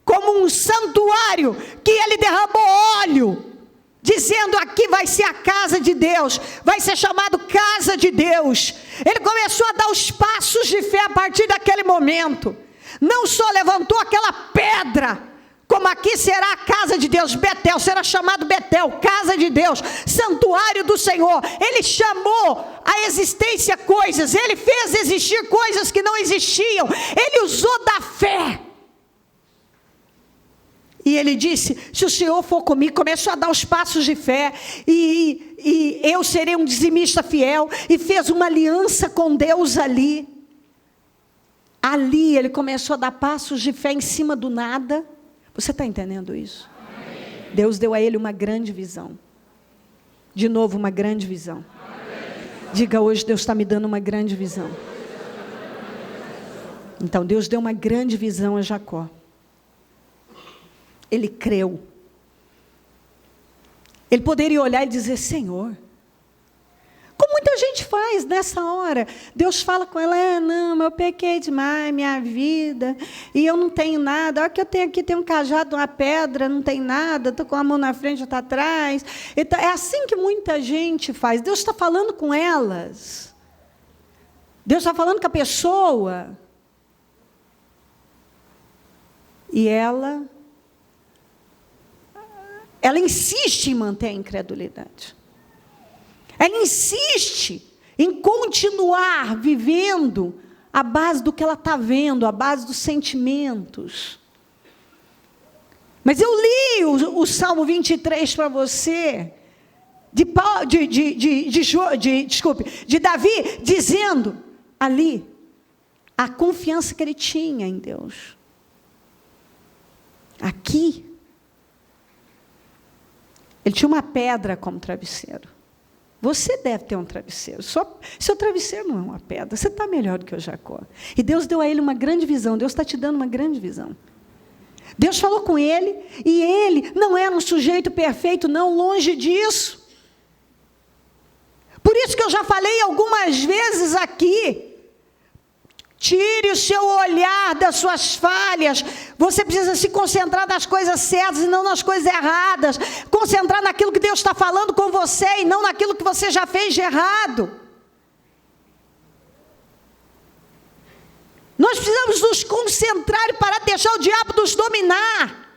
como um santuário, que ele derramou óleo, dizendo: aqui vai ser a casa de Deus, vai ser chamado casa de Deus. Ele começou a dar os passos de fé a partir daquele momento. Não só levantou aquela pedra, como aqui será a casa de Deus, Betel, será chamado Betel, casa de Deus, santuário do Senhor. Ele chamou a existência coisas, ele fez existir coisas que não existiam, ele usou da fé. E ele disse: se o Senhor for comigo, começou a dar os passos de fé, e eu serei um dizimista fiel, e fez uma aliança com Deus ali. Ali ele começou a dar passos de fé em cima do nada. Você está entendendo isso? Amém. Deus deu a ele uma grande visão. De novo, uma grande visão. Amém. Diga: hoje Deus está me dando uma grande visão. Então Deus deu uma grande visão a Jacó. Ele creu. Ele poderia olhar e dizer: Senhor, como muita gente faz nessa hora. Deus fala com ela: não, eu pequei demais, minha vida, e eu não tenho nada. Olha que eu tenho aqui, tem um cajado, uma pedra, não tem nada, estou com a mão na frente, outra atrás. Então, é assim que muita gente faz. Deus está falando com elas. Deus está falando com a pessoa. E ela insiste em manter a incredulidade. Ela insiste em continuar vivendo à base do que ela está vendo, à base dos sentimentos. Mas eu li o Salmo 23 para você, de Davi, dizendo ali a confiança que ele tinha em Deus. Aqui, ele tinha uma pedra como travesseiro. Você deve ter um travesseiro. Seu travesseiro não é uma pedra. Você está melhor do que o Jacó. E Deus deu a ele uma grande visão. Deus está te dando uma grande visão. Deus falou com ele, e ele não era um sujeito perfeito, não, longe disso. Por isso que eu já falei algumas vezes aqui. Tire o seu olhar das suas falhas. Você precisa se concentrar nas coisas certas e não nas coisas erradas. Concentrar naquilo que Deus está falando com você e não naquilo que você já fez de errado. Nós precisamos nos concentrar e parar de deixar o diabo nos dominar.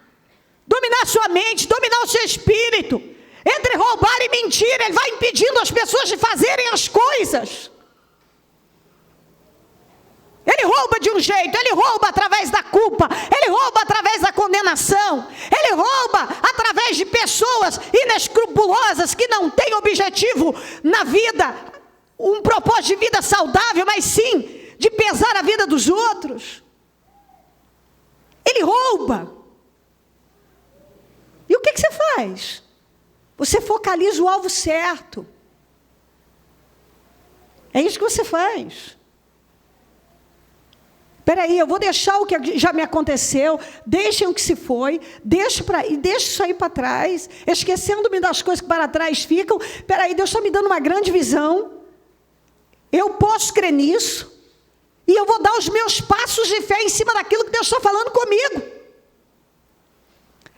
Dominar sua mente, dominar o seu espírito. Entre roubar e mentir, ele vai impedindo as pessoas de fazerem as coisas. Ele rouba de um jeito, ele rouba através da culpa, ele rouba através da condenação, ele rouba através de pessoas inescrupulosas que não têm objetivo na vida, um propósito de vida saudável, mas sim de pesar a vida dos outros. Ele rouba. E o que você faz? Você focaliza o alvo certo. É isso que você faz. Espera aí, eu vou deixar o que já me aconteceu, deixem o que se foi, deixo isso aí para trás, esquecendo-me das coisas que para trás ficam. Espera aí, Deus está me dando uma grande visão, eu posso crer nisso, e eu vou dar os meus passos de fé em cima daquilo que Deus está falando comigo.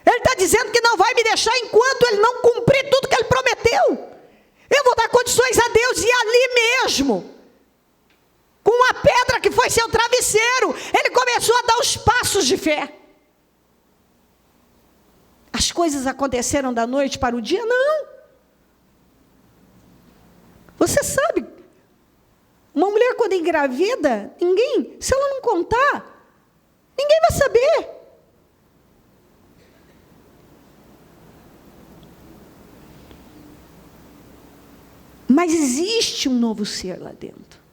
Ele está dizendo que não vai me deixar enquanto Ele não cumprir tudo que Ele prometeu. Eu vou dar condições a Deus, e ali mesmo, com a pedra que foi seu travesseiro, ele começou a dar os passos de fé. As coisas aconteceram da noite para o dia? Não. Você sabe, uma mulher quando engravida, se ela não contar, ninguém vai saber. Mas existe um novo ser lá dentro.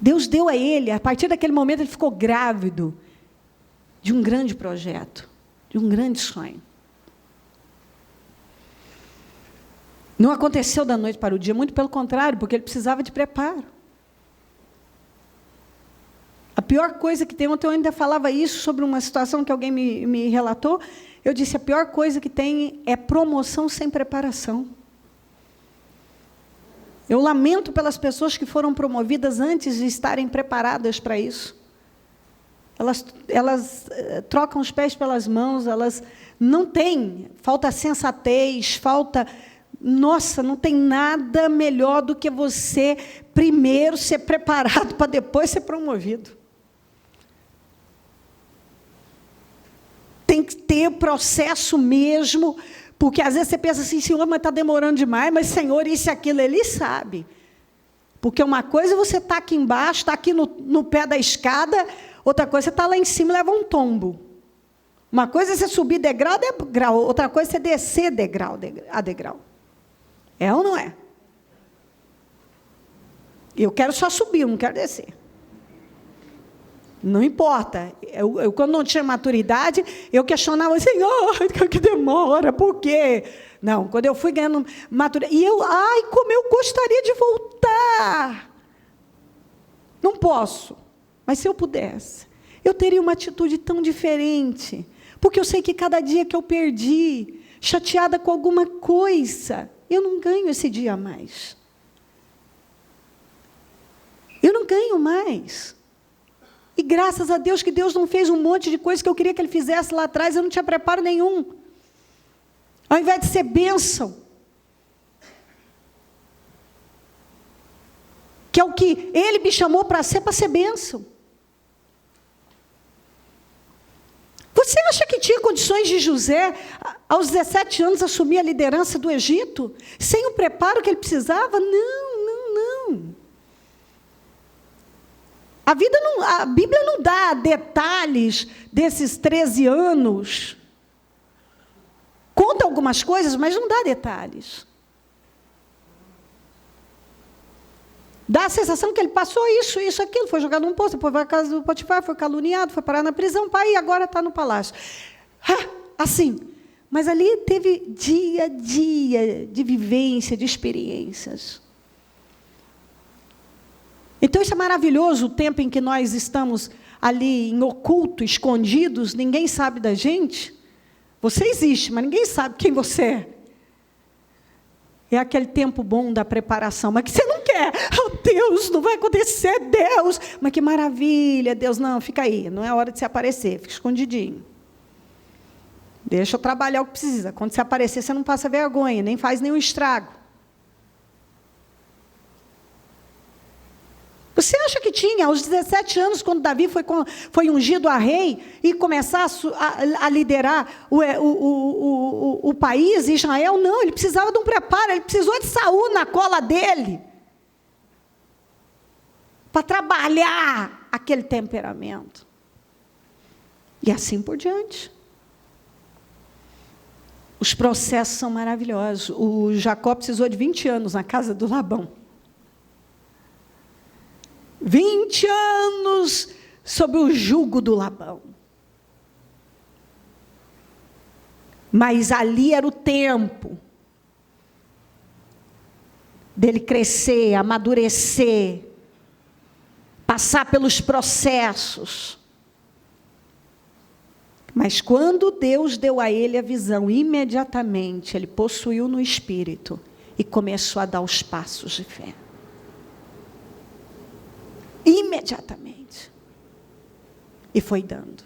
Deus deu a ele, a partir daquele momento ele ficou grávido de um grande projeto, de um grande sonho. Não aconteceu da noite para o dia, muito pelo contrário, porque ele precisava de preparo. A pior coisa que tem, ontem eu ainda falava isso sobre uma situação que alguém me relatou, eu disse, a pior coisa que tem é promoção sem preparação. Eu lamento pelas pessoas que foram promovidas antes de estarem preparadas para isso. Elas trocam os pés pelas mãos, elas não têm, falta sensatez, não tem nada melhor do que você primeiro ser preparado para depois ser promovido. Tem que ter processo mesmo. Porque às vezes você pensa assim, Senhor, mas está demorando demais, mas Senhor, isso e aquilo, Ele sabe. Porque uma coisa é você está aqui embaixo, está aqui no pé da escada, outra coisa é você está lá em cima e leva um tombo. Uma coisa é você subir degrau a degrau, outra coisa é você descer degrau a degrau. É ou não é? Eu quero só subir, eu não quero descer. Não importa. Eu quando não tinha maturidade, eu questionava, Senhor, que demora, por quê? Não, quando eu fui ganhando maturidade, e como eu gostaria de voltar. Não posso, mas se eu pudesse, eu teria uma atitude tão diferente, porque eu sei que cada dia que eu perdi, chateada com alguma coisa, eu não ganho esse dia mais. Eu não ganho mais. E graças a Deus que Deus não fez um monte de coisa que eu queria que Ele fizesse lá atrás, eu não tinha preparo nenhum. Ao invés de ser bênção, que é o que Ele me chamou para ser bênção. Você acha que tinha condições de José, aos 17 anos, assumir a liderança do Egito, sem o preparo que ele precisava? Não. A Bíblia não dá detalhes desses 13 anos. Conta algumas coisas, mas não dá detalhes. Dá a sensação que ele passou isso, aquilo, foi jogado num poço, depois vai à casa do Potifar, foi caluniado, foi parar na prisão, pai, e agora está no palácio. Assim. Mas ali teve dia a dia de vivência, de experiências. Então, isso é maravilhoso, o tempo em que nós estamos ali em oculto, escondidos, ninguém sabe da gente. Você existe, mas ninguém sabe quem você é. É aquele tempo bom da preparação, mas que você não quer. Oh, Deus, não vai acontecer, Deus. Mas que maravilha, Deus. Não, fica aí, não é hora de se aparecer, fica escondidinho. Deixa eu trabalhar o que precisa. Quando você aparecer, você não passa vergonha, nem faz nenhum estrago. Você acha que tinha, aos 17 anos, quando Davi foi ungido a rei e começar a liderar o país, Israel? Não, ele precisava de um preparo, ele precisou de Saul na cola dele, para trabalhar aquele temperamento. E assim por diante. Os processos são maravilhosos. O Jacó precisou de 20 anos na casa do Labão. 20 anos sob o jugo do Labão. Mas ali era o tempo dele crescer, amadurecer, passar pelos processos. Mas quando Deus deu a ele a visão, imediatamente ele possuiu no espírito e começou a dar os passos de fé. Imediatamente. E foi dando.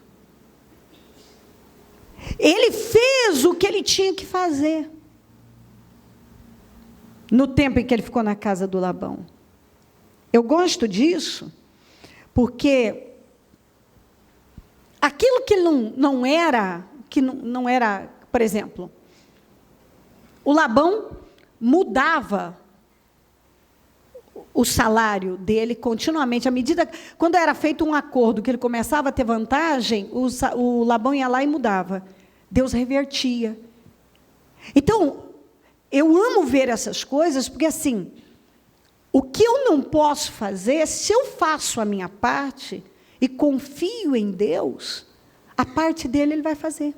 Ele fez o que ele tinha que fazer. No tempo em que ele ficou na casa do Labão. Eu gosto disso, porque aquilo que não era, por exemplo, o Labão mudava o salário dele continuamente, à medida, quando era feito um acordo, que ele começava a ter vantagem, o Labão ia lá e mudava. Deus revertia. Então, eu amo ver essas coisas, porque assim, o que eu não posso fazer, se eu faço a minha parte, e confio em Deus, a parte dele ele vai fazer.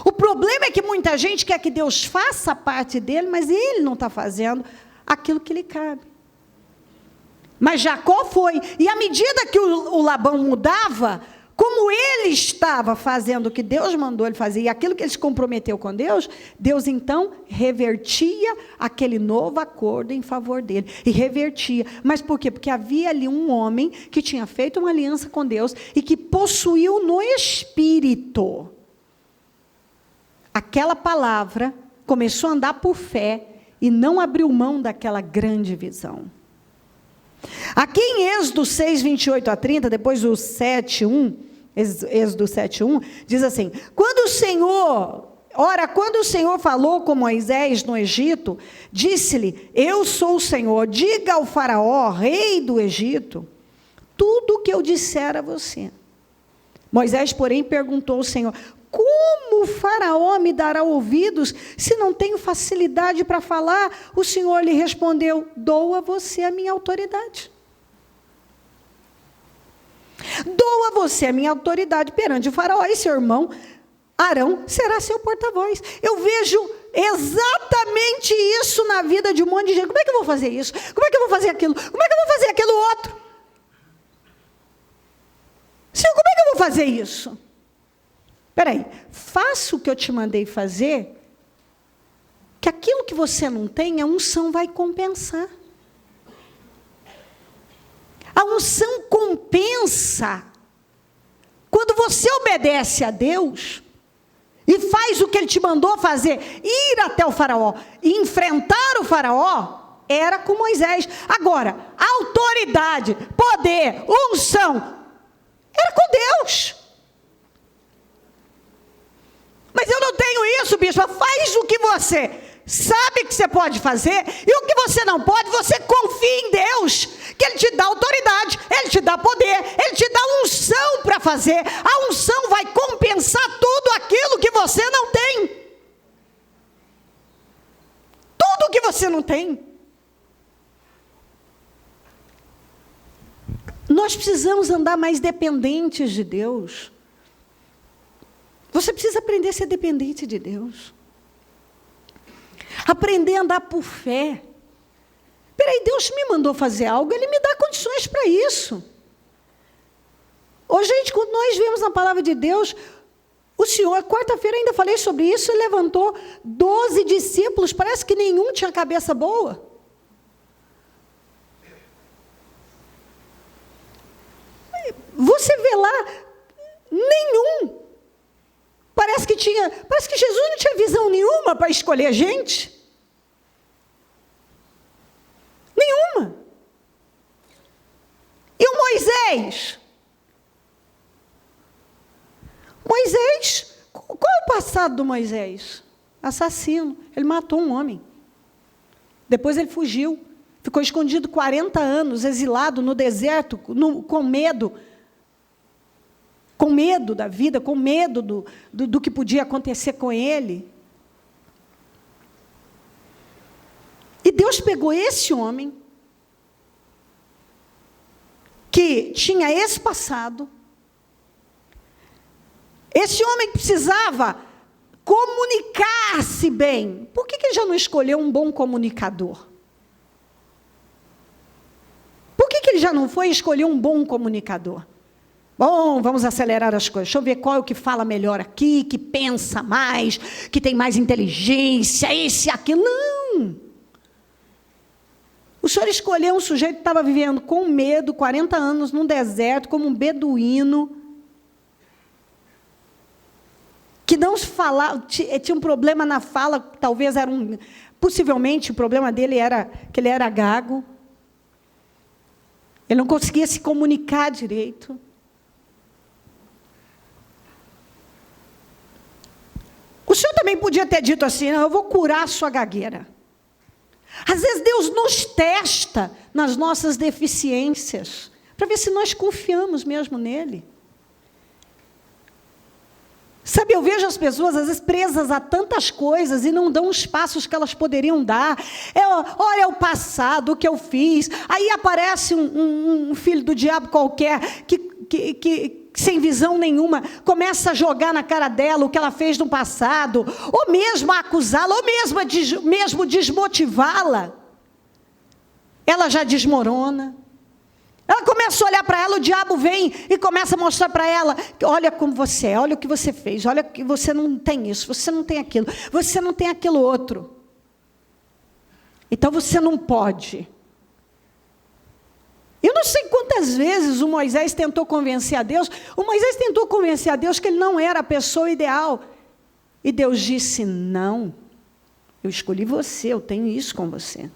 O problema é que muita gente quer que Deus faça a parte dele, mas ele não está fazendo aquilo que lhe cabe. Mas Jacó foi, e à medida que o Labão mudava, como ele estava fazendo o que Deus mandou ele fazer, e aquilo que ele se comprometeu com Deus, Deus então revertia aquele novo acordo em favor dele, e revertia. Mas por quê? Porque havia ali um homem que tinha feito uma aliança com Deus, e que possuiu no espírito aquela palavra, começou a andar por fé, e não abriu mão daquela grande visão. Aqui em Êxodo 6, 28 a 30, depois do 7, 1, Êxodo 7, 1, diz assim: quando o Senhor falou com Moisés no Egito, disse-lhe: eu sou o Senhor, diga ao faraó, rei do Egito, tudo o que eu disser a você. Moisés, porém, perguntou ao Senhor: como o faraó me dará ouvidos, se não tenho facilidade para falar? O Senhor lhe respondeu: dou a você a minha autoridade. Dou a você a minha autoridade perante o faraó, e seu irmão Arão será seu porta-voz. Eu vejo exatamente isso na vida de um monte de gente. Como é que eu vou fazer isso? Como é que eu vou fazer aquilo? Como é que eu vou fazer aquilo outro? Senhor, como é que eu vou fazer isso? Espera aí, faça o que eu te mandei fazer, que aquilo que você não tem, a unção vai compensar. A unção compensa. Quando você obedece a Deus, e faz o que Ele te mandou fazer, ir até o faraó, e enfrentar o faraó, era com Moisés. Agora, autoridade, poder, unção, era com Deus. Mas eu não tenho isso, bispo. Faz o que você sabe que você pode fazer, e o que você não pode, você confia em Deus, que Ele te dá autoridade, Ele te dá poder, Ele te dá unção para fazer. A unção vai compensar tudo aquilo que você não tem. Tudo que você não tem. Nós precisamos andar mais dependentes de Deus. Você precisa aprender a ser dependente de Deus. Aprender a andar por fé. Peraí, Deus me mandou fazer algo, Ele me dá condições para isso. Ô, gente, quando nós vemos na palavra de Deus, o Senhor, quarta-feira ainda falei sobre isso, Ele levantou 12 discípulos, parece que nenhum tinha cabeça boa. Você vê lá, nenhum. Parece que Jesus não tinha visão nenhuma para escolher gente. Nenhuma. Moisés, qual é o passado do Moisés? Assassino. Ele matou um homem. Depois ele fugiu. Ficou escondido 40 anos, exilado no deserto, com medo. Com medo da vida, com medo do que podia acontecer com ele. E Deus pegou esse homem, que tinha esse passado, esse homem precisava comunicar-se bem. Por que ele já não escolheu um bom comunicador? Por que ele já não foi escolher um bom comunicador? Bom, vamos acelerar as coisas. Deixa eu ver qual é o que fala melhor aqui, que pensa mais, que tem mais inteligência, esse e aquilo. Não! O Senhor escolheu um sujeito que estava vivendo com medo, 40 anos, num deserto, como um beduíno, que não se falava, tinha um problema na fala, talvez era possivelmente o problema dele era que ele era gago. Ele não conseguia se comunicar direito. O Senhor também podia ter dito assim: não, eu vou curar a sua gagueira. Às vezes Deus nos testa nas nossas deficiências, para ver se nós confiamos mesmo nele. Sabe, eu vejo as pessoas, às vezes, presas a tantas coisas e não dão os passos que elas poderiam dar. Olha o passado, o que eu fiz. Aí aparece um filho do diabo qualquer, que sem visão nenhuma, começa a jogar na cara dela o que ela fez no passado, ou mesmo a acusá-la, ou mesmo desmotivá-la. Ela já desmorona. Ela começa a olhar para ela, o diabo vem e começa a mostrar para ela: olha como você é, olha o que você fez, olha que você não tem isso, você não tem aquilo, você não tem aquilo outro. Então você não pode. Eu não sei quantas vezes o Moisés tentou convencer a Deus. O Moisés tentou convencer a Deus que ele não era a pessoa ideal. E Deus disse: não, eu escolhi você, eu tenho isso com você.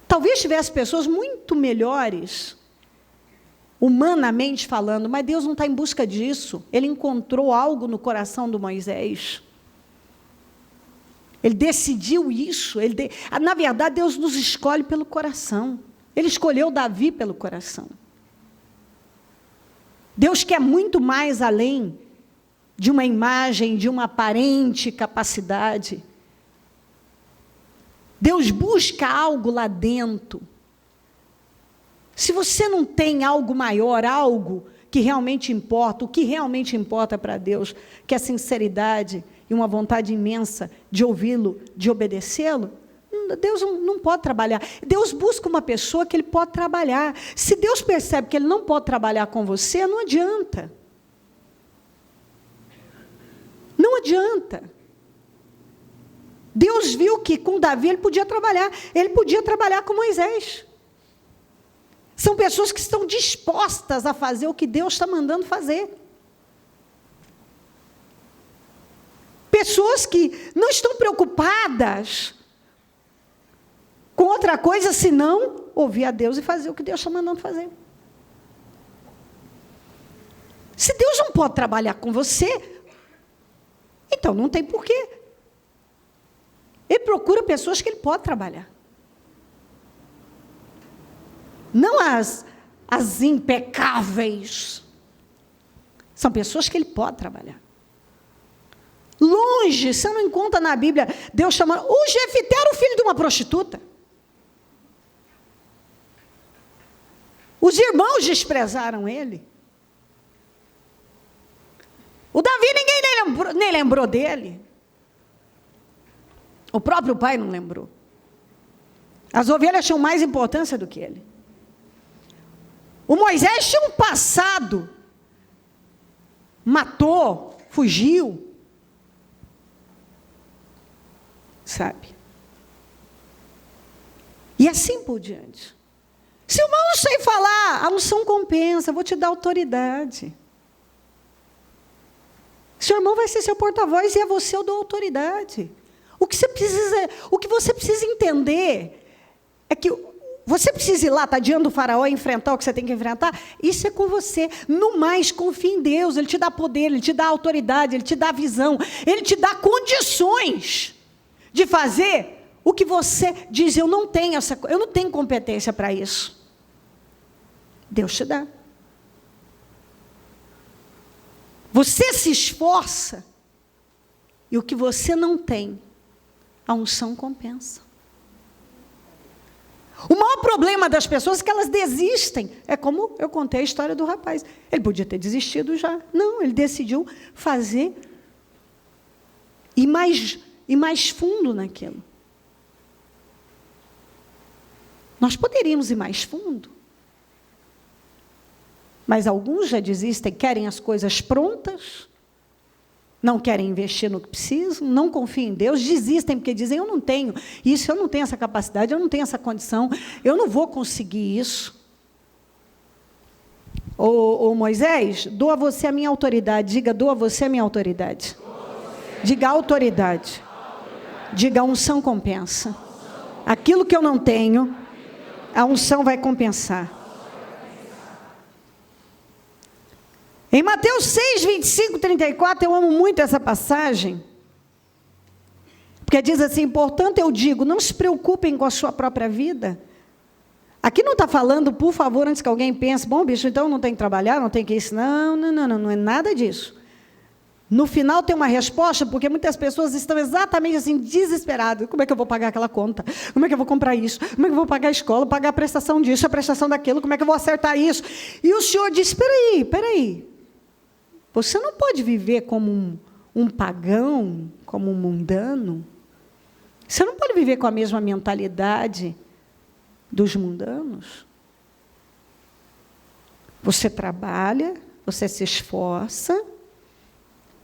Talvez tivesse pessoas muito melhores, humanamente falando, mas Deus não está em busca disso. Ele encontrou algo no coração do Moisés. Ele decidiu isso. Na verdade, Deus nos escolhe pelo coração. Ele escolheu Davi pelo coração. Deus quer muito mais além de uma imagem, de uma aparente capacidade. Deus busca algo lá dentro. Se você não tem algo maior, algo que realmente importa, o que realmente importa para Deus, que é a sinceridade e uma vontade imensa de ouvi-lo, de obedecê-lo, Deus não pode trabalhar. Deus busca uma pessoa que Ele pode trabalhar. Se Deus percebe que Ele não pode trabalhar com você, não adianta. Não adianta. Deus viu que com Davi ele podia trabalhar com Moisés. São pessoas que estão dispostas a fazer o que Deus está mandando fazer. Pessoas que não estão preocupadas com outra coisa senão ouvir a Deus e fazer o que Deus está mandando fazer. Se Deus não pode trabalhar com você, então não tem porquê. Ele procura pessoas que ele pode trabalhar. Não as impecáveis. São pessoas que ele pode trabalhar. Longe, você não encontra na Bíblia Deus chamando. O Jefité era o filho de uma prostituta. Os irmãos desprezaram ele. O Davi ninguém nem lembrou dele. O próprio pai não lembrou. As ovelhas tinham mais importância do que ele. O Moisés tinha um passado. Matou, fugiu. Sabe? E assim por diante. Se eu não sei falar, a unção compensa, eu vou te dar autoridade. Seu irmão vai ser seu porta-voz e a você eu dou autoridade. O que você precisa entender é que você precisa ir lá, tá diante do faraó, enfrentar o que você tem que enfrentar, isso é com você. No mais, confie em Deus, Ele te dá poder, Ele te dá autoridade, Ele te dá visão, Ele te dá condições de fazer o que você diz, eu não tenho competência para isso. Deus te dá. Você se esforça, e o que você não tem, a unção compensa. O maior problema das pessoas é que elas desistem. É como eu contei a história do rapaz. Ele podia ter desistido já. Não, ele decidiu fazer e mais fundo naquilo. Nós poderíamos ir mais fundo. Mas alguns já desistem, querem as coisas prontas, não querem investir no que precisam, não confiam em Deus, desistem porque dizem, eu não tenho isso, eu não tenho essa capacidade, eu não tenho essa condição, eu não vou conseguir isso. Ô Moisés, dou a você a minha autoridade, diga, dou a você a minha autoridade. Diga autoridade. Diga, a unção compensa. Aquilo que eu não tenho, a unção vai compensar. Em Mateus 6, 25, 34, eu amo muito essa passagem, porque diz assim, portanto eu digo, não se preocupem com a sua própria vida. Aqui não está falando, por favor, antes que alguém pense, bom, bicho, então não tem que trabalhar, não tem que isso. Não é nada disso. No final tem uma resposta, porque muitas pessoas estão exatamente assim, desesperadas. Como é que eu vou pagar aquela conta? Como é que eu vou comprar isso? Como é que eu vou pagar a escola, pagar a prestação disso, a prestação daquilo? Como é que eu vou acertar isso? E o Senhor disse, espera aí. Você não pode viver como um pagão, como um mundano. Você não pode viver com a mesma mentalidade dos mundanos. Você trabalha, você se esforça,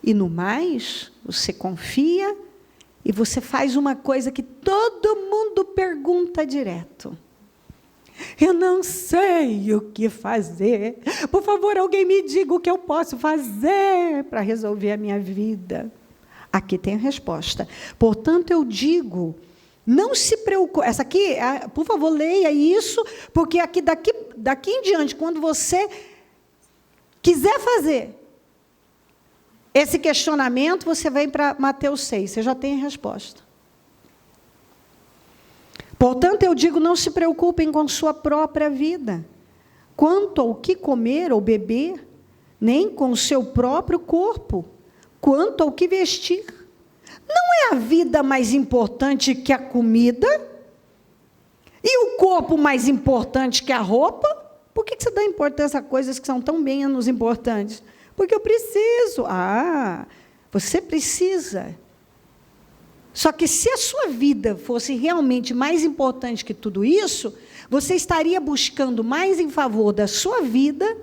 e no mais, você confia, e você faz uma coisa que todo mundo pergunta direto. Eu não sei o que fazer. Por favor, alguém me diga o que eu posso fazer para resolver a minha vida. Aqui tem a resposta. Portanto, eu digo, não se preocupe. Essa aqui, por favor, leia isso, porque aqui, daqui em diante, quando você quiser fazer esse questionamento, você vem para Mateus 6, você já tem a resposta. Portanto, eu digo, não se preocupem com sua própria vida, quanto ao que comer ou beber, nem com o seu próprio corpo, quanto ao que vestir. Não é a vida mais importante que a comida? E o corpo mais importante que a roupa? Por que você dá importância a coisas que são tão menos importantes? Porque eu preciso. Você precisa. Só que se a sua vida fosse realmente mais importante que tudo isso, você estaria buscando mais em favor da sua vida,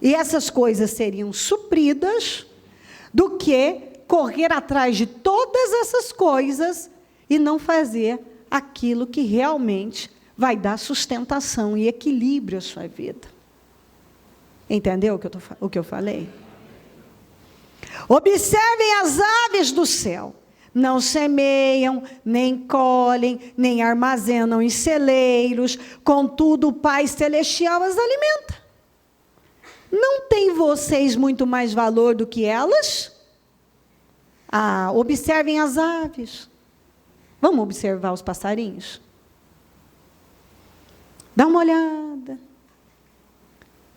e essas coisas seriam supridas, do que correr atrás de todas essas coisas e não fazer aquilo que realmente vai dar sustentação e equilíbrio à sua vida. Entendeu o que eu falei? Observem as aves do céu. Não semeiam, nem colhem, nem armazenam em celeiros, contudo o Pai Celestial as alimenta. Não tem vocês muito mais valor do que elas? Observem as aves. Vamos observar os passarinhos? Dá uma olhada.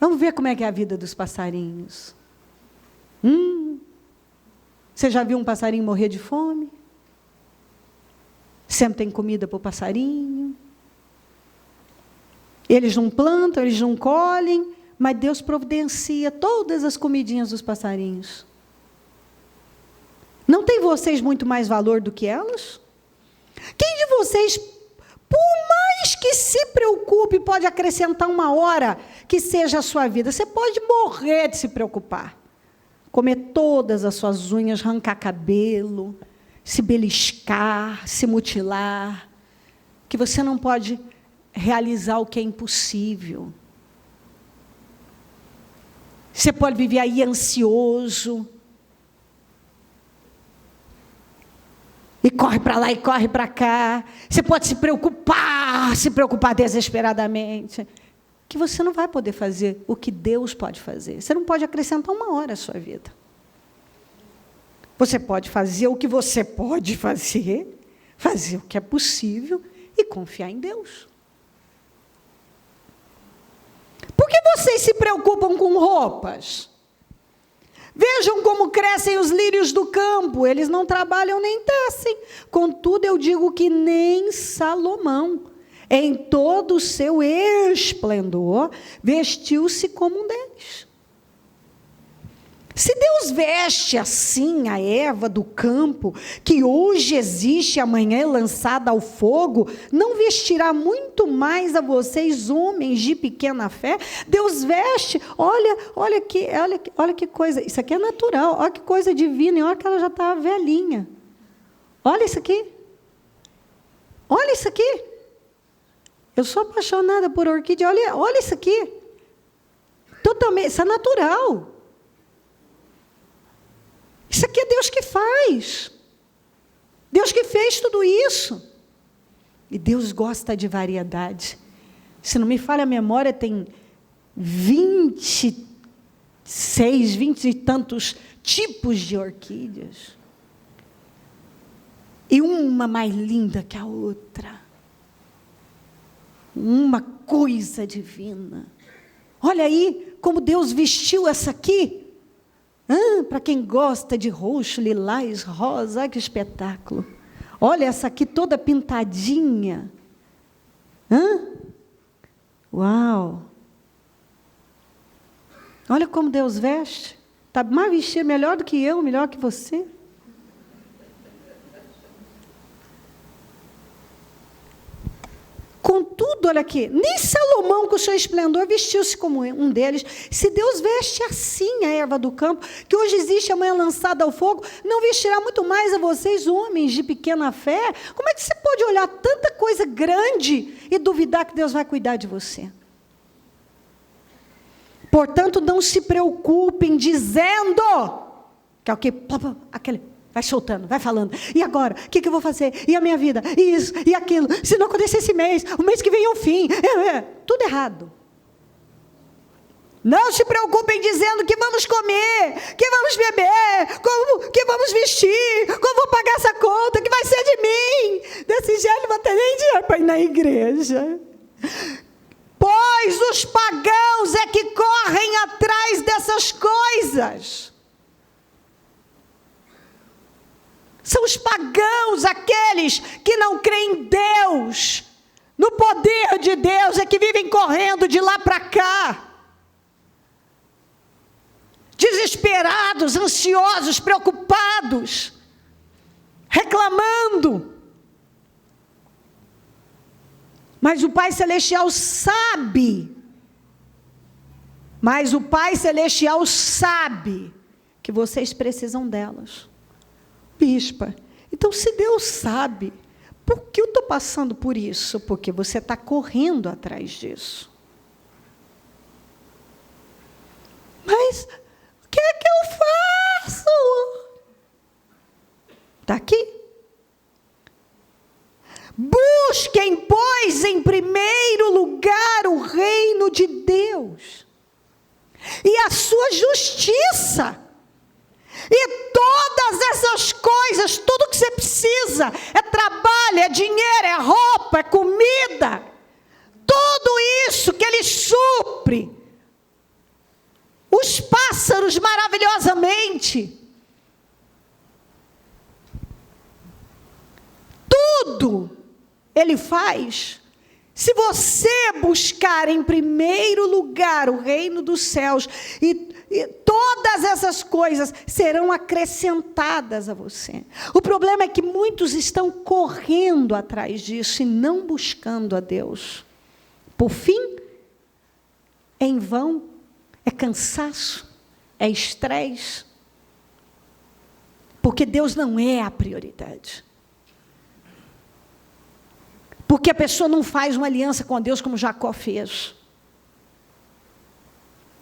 Vamos ver como é que é a vida dos passarinhos. Você já viu um passarinho morrer de fome? Sempre tem comida para o passarinho. Eles não plantam, eles não colhem, mas Deus providencia todas as comidinhas dos passarinhos. Não tem vocês muito mais valor do que elas? Quem de vocês, por mais que se preocupe, pode acrescentar uma hora que seja a sua vida? Você pode morrer de se preocupar. Comer todas as suas unhas, arrancar cabelo, se beliscar, se mutilar, que você não pode realizar o que é impossível. Você pode viver aí ansioso. E corre para lá e corre para cá. Você pode se preocupar desesperadamente. Que você não vai poder fazer o que Deus pode fazer. Você não pode acrescentar uma hora à sua vida. Você pode fazer o que você pode fazer o que é possível e confiar em Deus. Por que vocês se preocupam com roupas? Vejam como crescem os lírios do campo, eles não trabalham nem tecem. Contudo, eu digo que nem Salomão, em todo o seu esplendor, vestiu-se como um deles. Se Deus veste assim a erva do campo, que hoje existe e amanhã é lançada ao fogo, não vestirá muito mais a vocês, homens de pequena fé? Deus veste, olha que coisa, isso aqui é natural, olha que coisa divina, e olha que ela já está velhinha. Olha isso aqui. Olha isso aqui. Eu sou apaixonada por orquídea, olha isso aqui. Totalmente, isso é natural. Isso aqui é Deus que faz. Deus que fez tudo isso. E Deus gosta de variedade. Se não me falha a memória, tem 20 e tantos tipos de orquídeas. E uma mais linda que a outra. Uma coisa divina. Olha aí como Deus vestiu essa aqui. Para quem gosta de roxo, lilás, rosa, olha que espetáculo. Olha essa aqui toda pintadinha. Uau! Olha como Deus veste. Está mais vestido, melhor do que eu, melhor que você. Contudo, olha aqui, nem Salomão com o seu esplendor vestiu-se como um deles. Se Deus veste assim a erva do campo, que hoje existe, amanhã lançada ao fogo, não vestirá muito mais a vocês, homens de pequena fé? Como é que você pode olhar tanta coisa grande e duvidar que Deus vai cuidar de você? Portanto, não se preocupem dizendo, que é o que? Aquele... Vai soltando, vai falando. E agora? O que eu vou fazer? E a minha vida? E isso, e aquilo. Se não acontecer esse mês, o mês que vem é o fim. Tudo errado. Não se preocupem dizendo que vamos comer, que vamos beber, que vamos vestir, como vou pagar essa conta, que vai ser de mim. Desse jeito não vou ter nem dinheiro para ir na igreja. Pois os pagãos é que correm atrás dessas coisas. São os pagãos, aqueles que não creem em Deus, no poder de Deus, é que vivem correndo de lá para cá. Desesperados, ansiosos, preocupados, reclamando. Mas o Pai Celestial sabe. Que vocês precisam delas. Bispa, então se Deus sabe, por que eu estou passando por isso? Porque você está correndo atrás disso. Mas o que é que eu faço? Está aqui. Busquem, pois, em primeiro lugar o reino de Deus e a sua justiça. E todas essas coisas, tudo que você precisa, é trabalho, é dinheiro, é roupa, é comida, tudo isso que Ele supre, os pássaros maravilhosamente, tudo Ele faz. Se você buscar em primeiro lugar o reino dos céus, e todas essas coisas serão acrescentadas a você. O problema é que muitos estão correndo atrás disso e não buscando a Deus. Por fim, é em vão, é cansaço, é estresse, porque Deus não é a prioridade. Porque a pessoa não faz uma aliança com Deus como Jacó fez.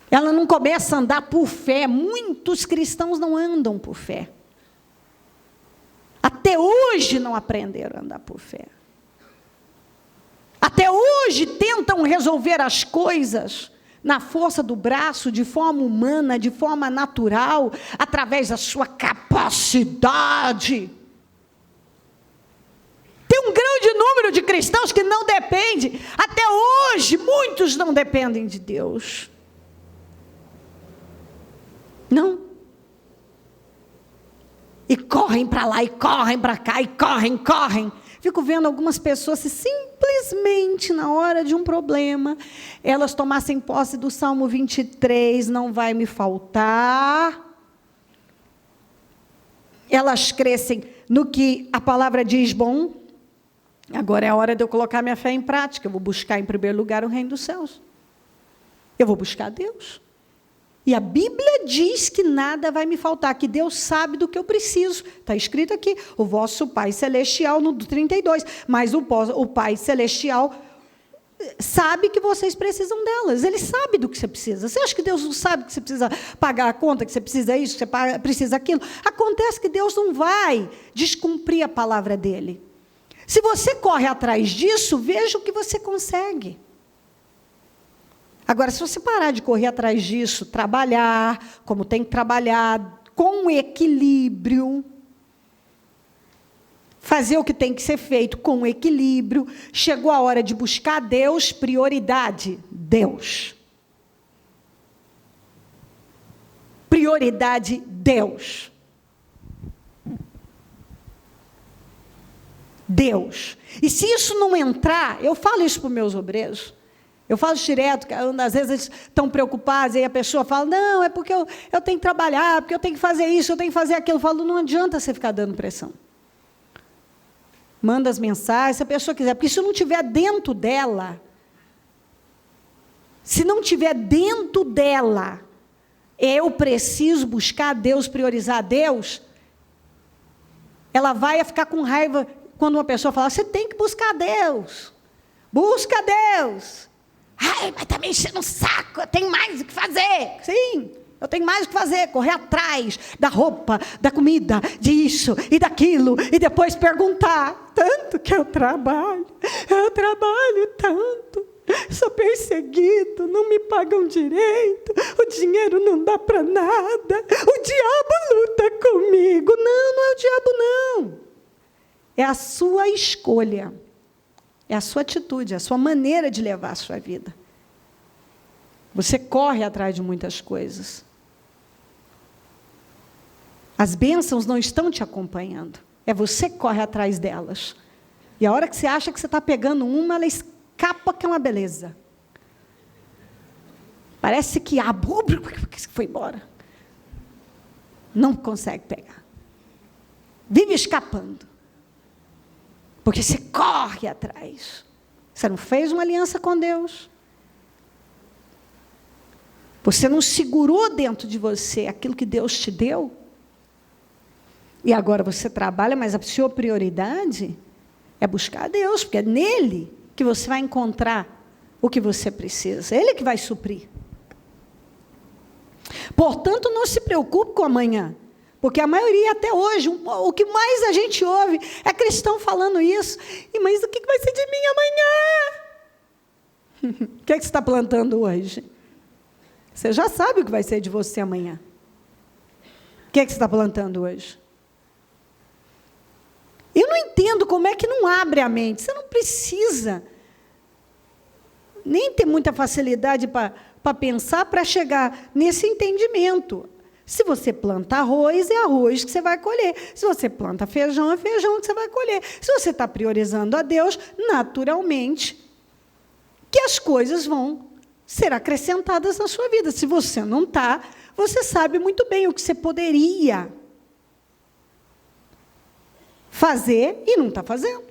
Ela não começa a andar por fé. Muitos cristãos não andam por fé. Até hoje hoje não aprenderam a andar por fé. Até hoje tentam resolver as coisas na força do braço, de forma humana, de forma natural, através da sua capacidade. Tem um grande número de cristãos que não dependem, até hoje, muitos não dependem de Deus. Não. E correm para lá, e correm para cá, e correm. Fico vendo algumas pessoas se simplesmente na hora de um problema, elas tomassem posse do Salmo 23, não vai me faltar. Elas crescem no que a palavra diz, bom, agora é a hora de eu colocar minha fé em prática, eu vou buscar em primeiro lugar o reino dos céus. Eu vou buscar Deus. E a Bíblia diz que nada vai me faltar, que Deus sabe do que eu preciso. Está escrito aqui, o vosso Pai Celestial, no 32. Mas o Pai Celestial sabe que vocês precisam delas. Ele sabe do que você precisa. Você acha que Deus não sabe que você precisa pagar a conta, que você precisa isso, que você precisa aquilo? Acontece que Deus não vai descumprir a palavra dele. Se você corre atrás disso, veja o que você consegue. Agora, se você parar de correr atrás disso, trabalhar como tem que trabalhar, com equilíbrio, fazer o que tem que ser feito com equilíbrio, chegou a hora de buscar Deus, prioridade, Deus. Prioridade, Deus. Deus. E se isso não entrar, eu falo isso para os meus obreiros, eu falo direto, às vezes eles estão preocupados, e a pessoa fala, não, é porque eu tenho que trabalhar, porque eu tenho que fazer isso, eu tenho que fazer aquilo. Eu falo, não adianta você ficar dando pressão. Manda as mensagens, se a pessoa quiser, porque se não estiver dentro dela, eu preciso buscar Deus, priorizar Deus, ela vai ficar com raiva quando uma pessoa fala, você tem que buscar Deus, busca Deus. Ai, mas está me enchendo o saco, eu tenho mais o que fazer. Sim, eu tenho mais o que fazer, correr atrás da roupa, da comida, disso e daquilo, e depois perguntar, tanto que eu trabalho tanto, sou perseguido, não me pagam direito, o dinheiro não dá para nada, o diabo luta comigo. Não é o diabo não, é a sua escolha. É a sua atitude, é a sua maneira de levar a sua vida. Você corre atrás de muitas coisas. As bênçãos não estão te acompanhando. É você que corre atrás delas. E a hora que você acha que você está pegando uma, ela escapa, que é uma beleza. Parece que foi embora. Não consegue pegar. Vive escapando. Porque você corre atrás. Você não fez uma aliança com Deus. Você não segurou dentro de você aquilo que Deus te deu. E agora você trabalha, mas a sua prioridade é buscar a Deus, porque é nele que você vai encontrar o que você precisa. Ele que vai suprir. Portanto, não se preocupe com amanhã. Porque a maioria, até hoje, o que mais a gente ouve é cristão falando isso. Mas o que vai ser de mim amanhã? O que você está plantando hoje? Você já sabe o que vai ser de você amanhã. O que você está plantando hoje? Eu não entendo como é que não abre a mente. Você não precisa nem ter muita facilidade para pensar, para chegar nesse entendimento. Se você planta arroz, é arroz que você vai colher. Se você planta feijão, é feijão que você vai colher. Se você está priorizando a Deus, naturalmente, que as coisas vão ser acrescentadas na sua vida. Se você não está, você sabe muito bem o que você poderia fazer e não está fazendo.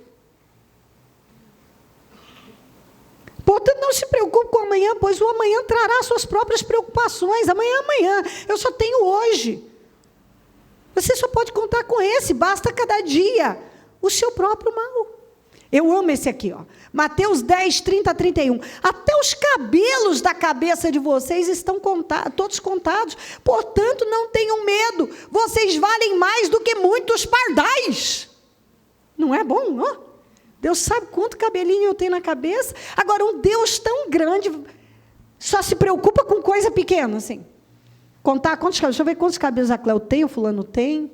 Portanto, não se preocupe com o amanhã, pois o amanhã trará suas próprias preocupações. Amanhã, eu só tenho hoje. Você só pode contar com esse, basta cada dia o seu próprio mal. Eu amo esse aqui, ó. Mateus 10, 30 a 31. Até os cabelos da cabeça de vocês estão todos contados. Portanto, não tenham medo, vocês valem mais do que muitos pardais. Não é bom? Oh, Deus sabe quanto cabelinho eu tenho na cabeça. Agora, um Deus tão grande só se preocupa com coisa pequena, assim. Contar quantos cabelos. Deixa eu ver quantos cabelos a Cléo tem, o fulano tem.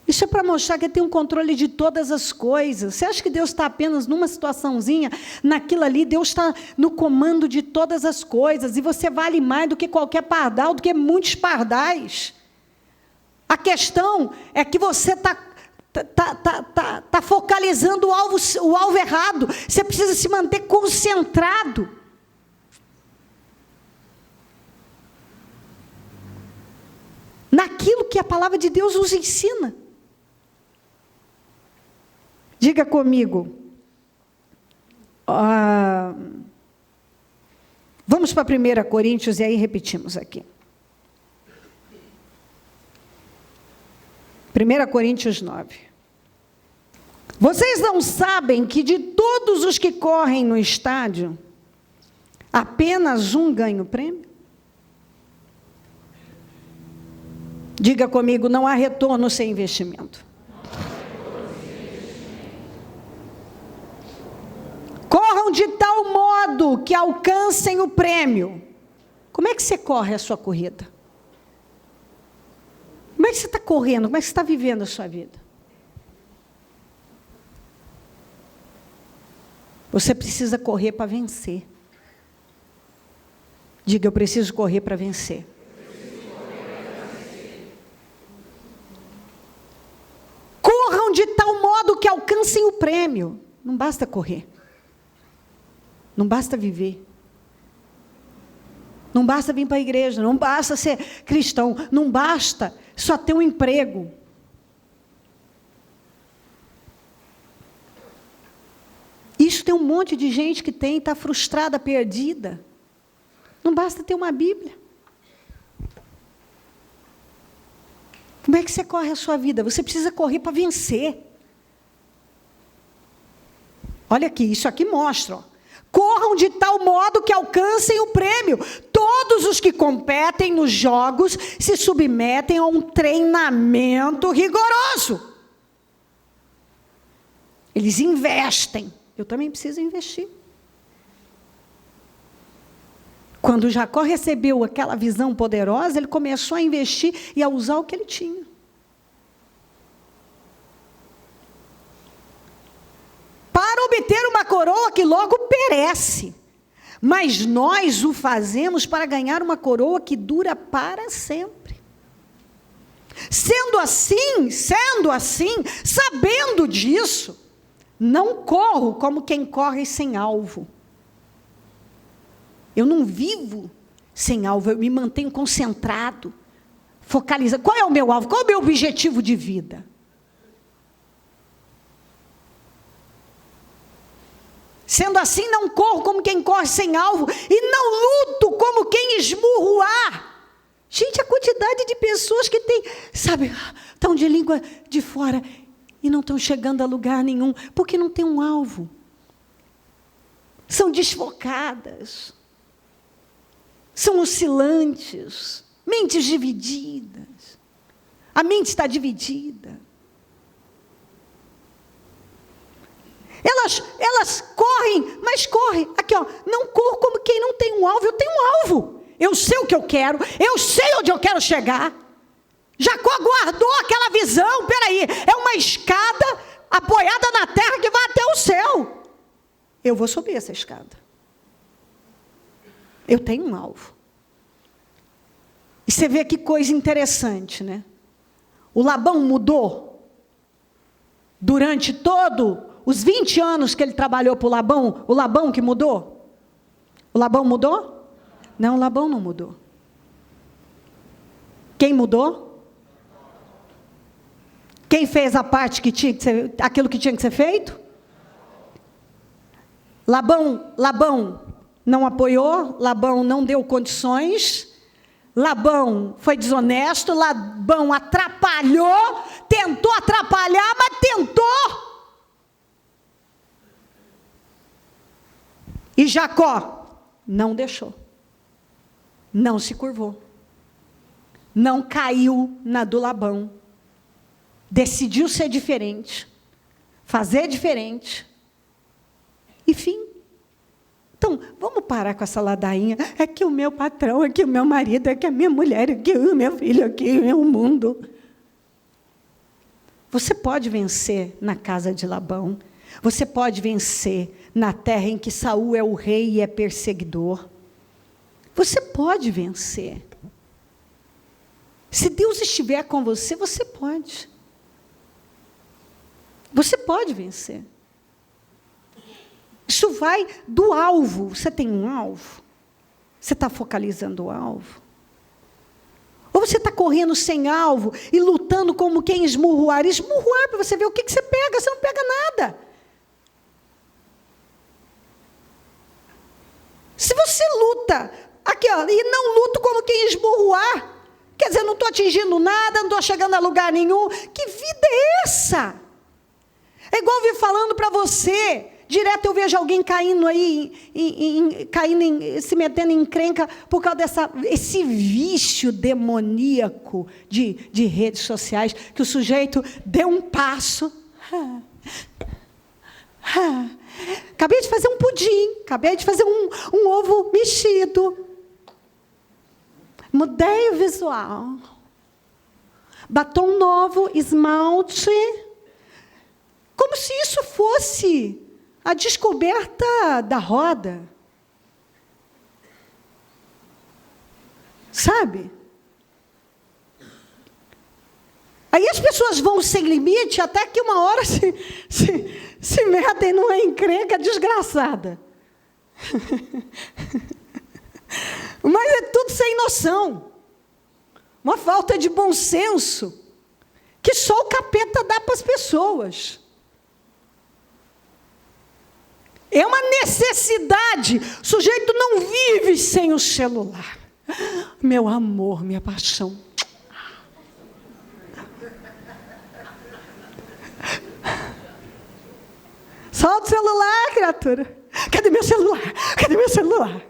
Isso é para mostrar que ele tem um controle de todas as coisas. Você acha que Deus está apenas numa situaçãozinha? Naquilo ali, Deus está no comando de todas as coisas. E você vale mais do que qualquer pardal, do que muitos pardais. A questão é que você está focalizando o alvo errado. Você precisa se manter concentrado. Naquilo que a palavra de Deus nos ensina. Diga comigo. Vamos para 1 Coríntios e aí repetimos aqui. 1 Coríntios 9. Vocês não sabem que de todos os que correm no estádio, apenas um ganha o prêmio? Diga comigo, não há retorno sem investimento. Corram de tal modo que alcancem o prêmio. Como é que você corre a sua corrida? Como é que você está correndo? Como é que você está vivendo a sua vida? Você precisa correr para vencer. Diga, eu preciso correr para vencer. Corram de tal modo que alcancem o prêmio. Não basta correr. Não basta viver. Não basta vir para a igreja. Não basta ser cristão. Não basta só ter um emprego. Isso tem um monte de gente que está frustrada, perdida. Não basta ter uma Bíblia. Como é que você corre a sua vida? Você precisa correr para vencer. Olha aqui, isso aqui mostra. Ó. Corram de tal modo que alcancem o prêmio. Todos os que competem nos jogos se submetem a um treinamento rigoroso. Eles investem. Eu também preciso investir. Quando Jacó recebeu aquela visão poderosa, ele começou a investir e a usar o que ele tinha. Para obter uma coroa que logo perece. Mas nós o fazemos para ganhar uma coroa que dura para sempre. Sendo assim, sabendo disso, não corro como quem corre sem alvo. Eu não vivo sem alvo, eu me mantenho concentrado, focalizado. Qual é o meu alvo? Qual é o meu objetivo de vida? Sendo assim, não corro como quem corre sem alvo e não luto como quem esmurra o ar. Gente, a quantidade de pessoas que tem, sabe, estão de língua de fora e não estão chegando a lugar nenhum, porque não tem um alvo. São desfocadas. São oscilantes, mentes divididas. A mente está dividida. Elas correm, mas correm. Aqui, ó, não corro como quem não tem um alvo. Eu tenho um alvo. Eu sei o que eu quero. Eu sei onde eu quero chegar. Jacó guardou aquela visão. Peraí, é uma escada apoiada na terra que vai até o céu. Eu vou subir essa escada. Eu tenho um alvo. E você vê que coisa interessante, né? O Labão mudou. Durante os 20 anos que ele trabalhou para o Labão que mudou? O Labão mudou? Não, o Labão não mudou. Quem mudou? Quem fez a parte que tinha que ser, aquilo que tinha que ser feito? Labão não apoiou, Labão não deu condições, Labão foi desonesto, Labão atrapalhou, tentou atrapalhar, mas tentou. E Jacó não deixou, não se curvou, não caiu na do Labão. decidiu ser diferente, fazer diferente, e fim. Então, vamos parar com essa ladainha. É que o meu patrão, é que o meu marido, é que a minha mulher, é que o meu filho, é que o meu mundo. Você pode vencer na casa de Labão. Você pode vencer na terra em que Saul é o rei e é perseguidor. Você pode vencer. Se Deus estiver com você, você pode. Você pode vencer. Isso vai do alvo. Você tem um alvo? Você está focalizando o alvo? Ou você está correndo sem alvo e lutando como quem esmurruar? Esmurruar para você ver o que você pega. Você não pega nada. Se você luta, aqui ó, e não luto como quem esmurruar, quer dizer, não estou atingindo nada, não estou chegando a lugar nenhum. Que vida é essa? É igual eu vir falando para você. Direto eu vejo alguém caindo aí, se metendo em encrenca por causa desse vício demoníaco de redes sociais, que o sujeito deu um passo. Acabei de fazer um pudim, acabei de fazer um ovo mexido. Mudei o visual. Batom novo, esmalte. Como se isso fosse a descoberta da roda. Sabe? Aí as pessoas vão sem limite até que uma hora se metem numa encrenca desgraçada. Mas é tudo sem noção. Uma falta de bom senso que só o capeta dá para as pessoas. É uma necessidade. O sujeito não vive sem o celular. Meu amor, minha paixão. Solta o celular, criatura. Cadê meu celular? Cadê meu celular?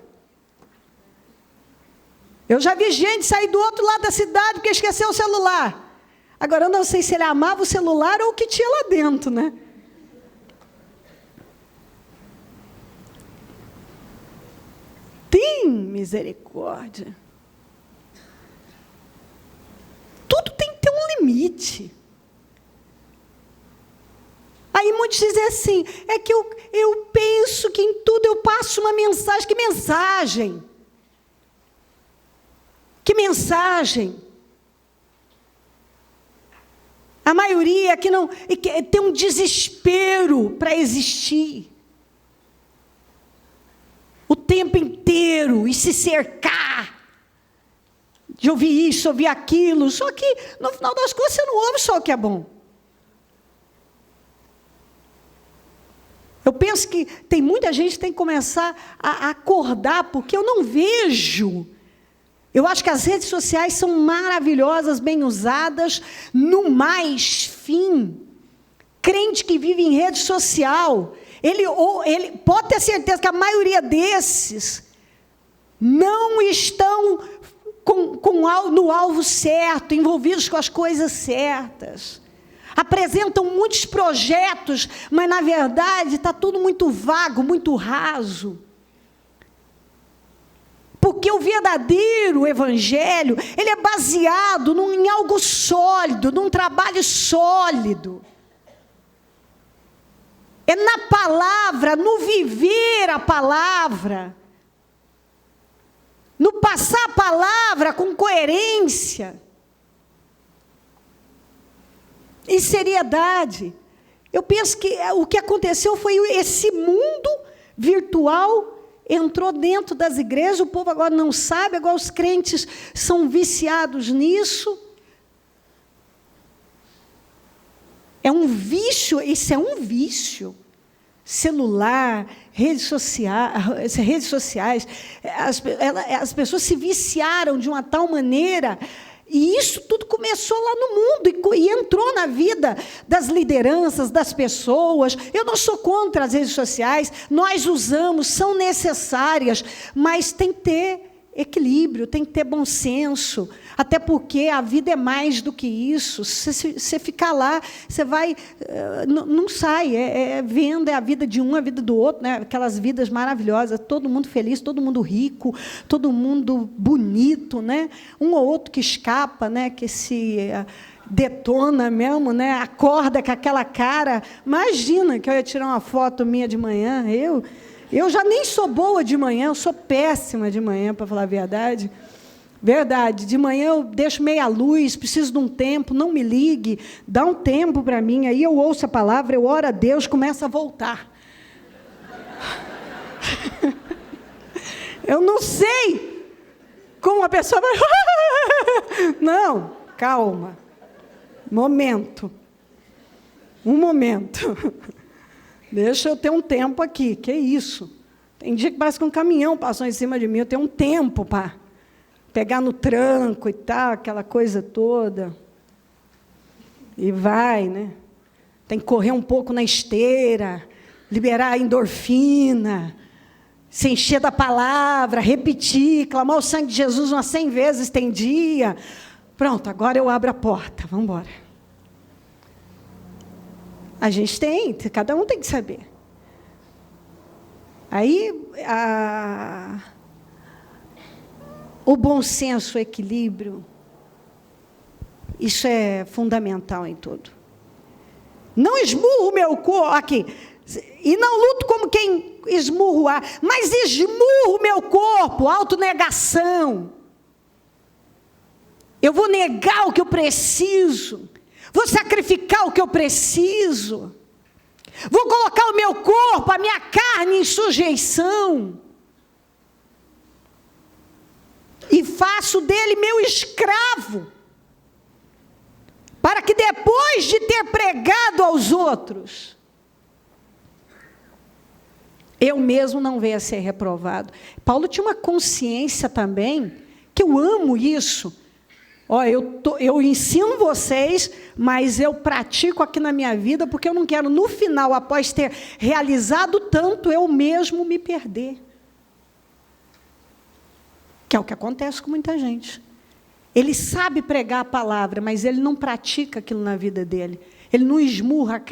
Eu já vi gente sair do outro lado da cidade porque esqueceu o celular. Agora, eu não sei se ele amava o celular ou o que tinha lá dentro, né? Tem misericórdia. Tudo tem que ter um limite. Aí muitos dizem assim, é que eu penso que em tudo eu passo uma mensagem. Que mensagem? Que mensagem? A maioria que não tem um desespero para existir. O tempo inteiro, e se cercar de ouvir isso, ouvir aquilo. Só que, no final das contas, você não ouve só o que é bom. Eu penso que tem muita gente que tem que começar a acordar, porque eu não vejo. Eu acho que as redes sociais são maravilhosas, bem usadas, no mais fim. Crente que vive em rede social, ele pode ter certeza que a maioria desses não estão no alvo certo, envolvidos com as coisas certas. Apresentam muitos projetos, mas, na verdade, está tudo muito vago, muito raso. Porque o verdadeiro evangelho, ele é baseado em algo sólido, num trabalho sólido. É na palavra, no viver a palavra, no passar a palavra com coerência e seriedade. Eu penso que o que aconteceu foi esse mundo virtual entrou dentro das igrejas, o povo agora não sabe, agora os crentes são viciados nisso. É um vício, isso é um vício. Celular, redes sociais, as pessoas se viciaram de uma tal maneira, e isso tudo começou lá no mundo, e entrou na vida das lideranças, das pessoas. Eu não sou contra as redes sociais, nós usamos, são necessárias, mas tem que ter equilíbrio, tem que ter bom senso, até porque a vida é mais do que isso. Se você ficar lá, você vai, não sai, vendo, é a vida de um, a vida do outro, né? Aquelas vidas maravilhosas, todo mundo feliz, todo mundo rico, todo mundo bonito, né? Um ou outro que escapa, né? Que se detona mesmo, né? Acorda com aquela cara. Imagina que eu ia tirar uma foto minha de manhã, eu já nem sou boa de manhã, eu sou péssima de manhã, para falar a verdade. Verdade, de manhã eu deixo meia luz, preciso de um tempo, não me ligue, dá um tempo para mim, aí eu ouço a palavra, eu oro a Deus, começo a voltar. Eu não sei como a pessoa vai... Não, calma. Momento. Um momento. Deixa eu ter um tempo aqui, que isso? Tem dia que parece que um caminhão passou em cima de mim, eu tenho um tempo para pegar no tranco e tal, aquela coisa toda. E vai, né? Tem que correr um pouco na esteira, liberar a endorfina, se encher da palavra, repetir, clamar o sangue de Jesus umas 100 vezes tem dia. Pronto, agora eu abro a porta, vamos embora. A gente tem, cada um tem que saber. Aí, o bom senso, o equilíbrio, isso é fundamental em tudo. Não esmurro o meu corpo, aqui, e não luto como quem esmurra o ar, mas esmurro o meu corpo, autonegação. Eu vou negar o que eu preciso. Vou sacrificar o que eu preciso. Vou colocar o meu corpo, a minha carne em sujeição. E faço dele meu escravo. Para que depois de ter pregado aos outros, eu mesmo não venha a ser reprovado. Paulo tinha uma consciência também, que eu amo isso. Eu ensino vocês, mas eu pratico aqui na minha vida, porque eu não quero, no final, após ter realizado tanto, eu mesmo me perder. Que é o que acontece com muita gente. Ele sabe pregar a palavra, mas ele não pratica aquilo na vida dele. Ele não esmurra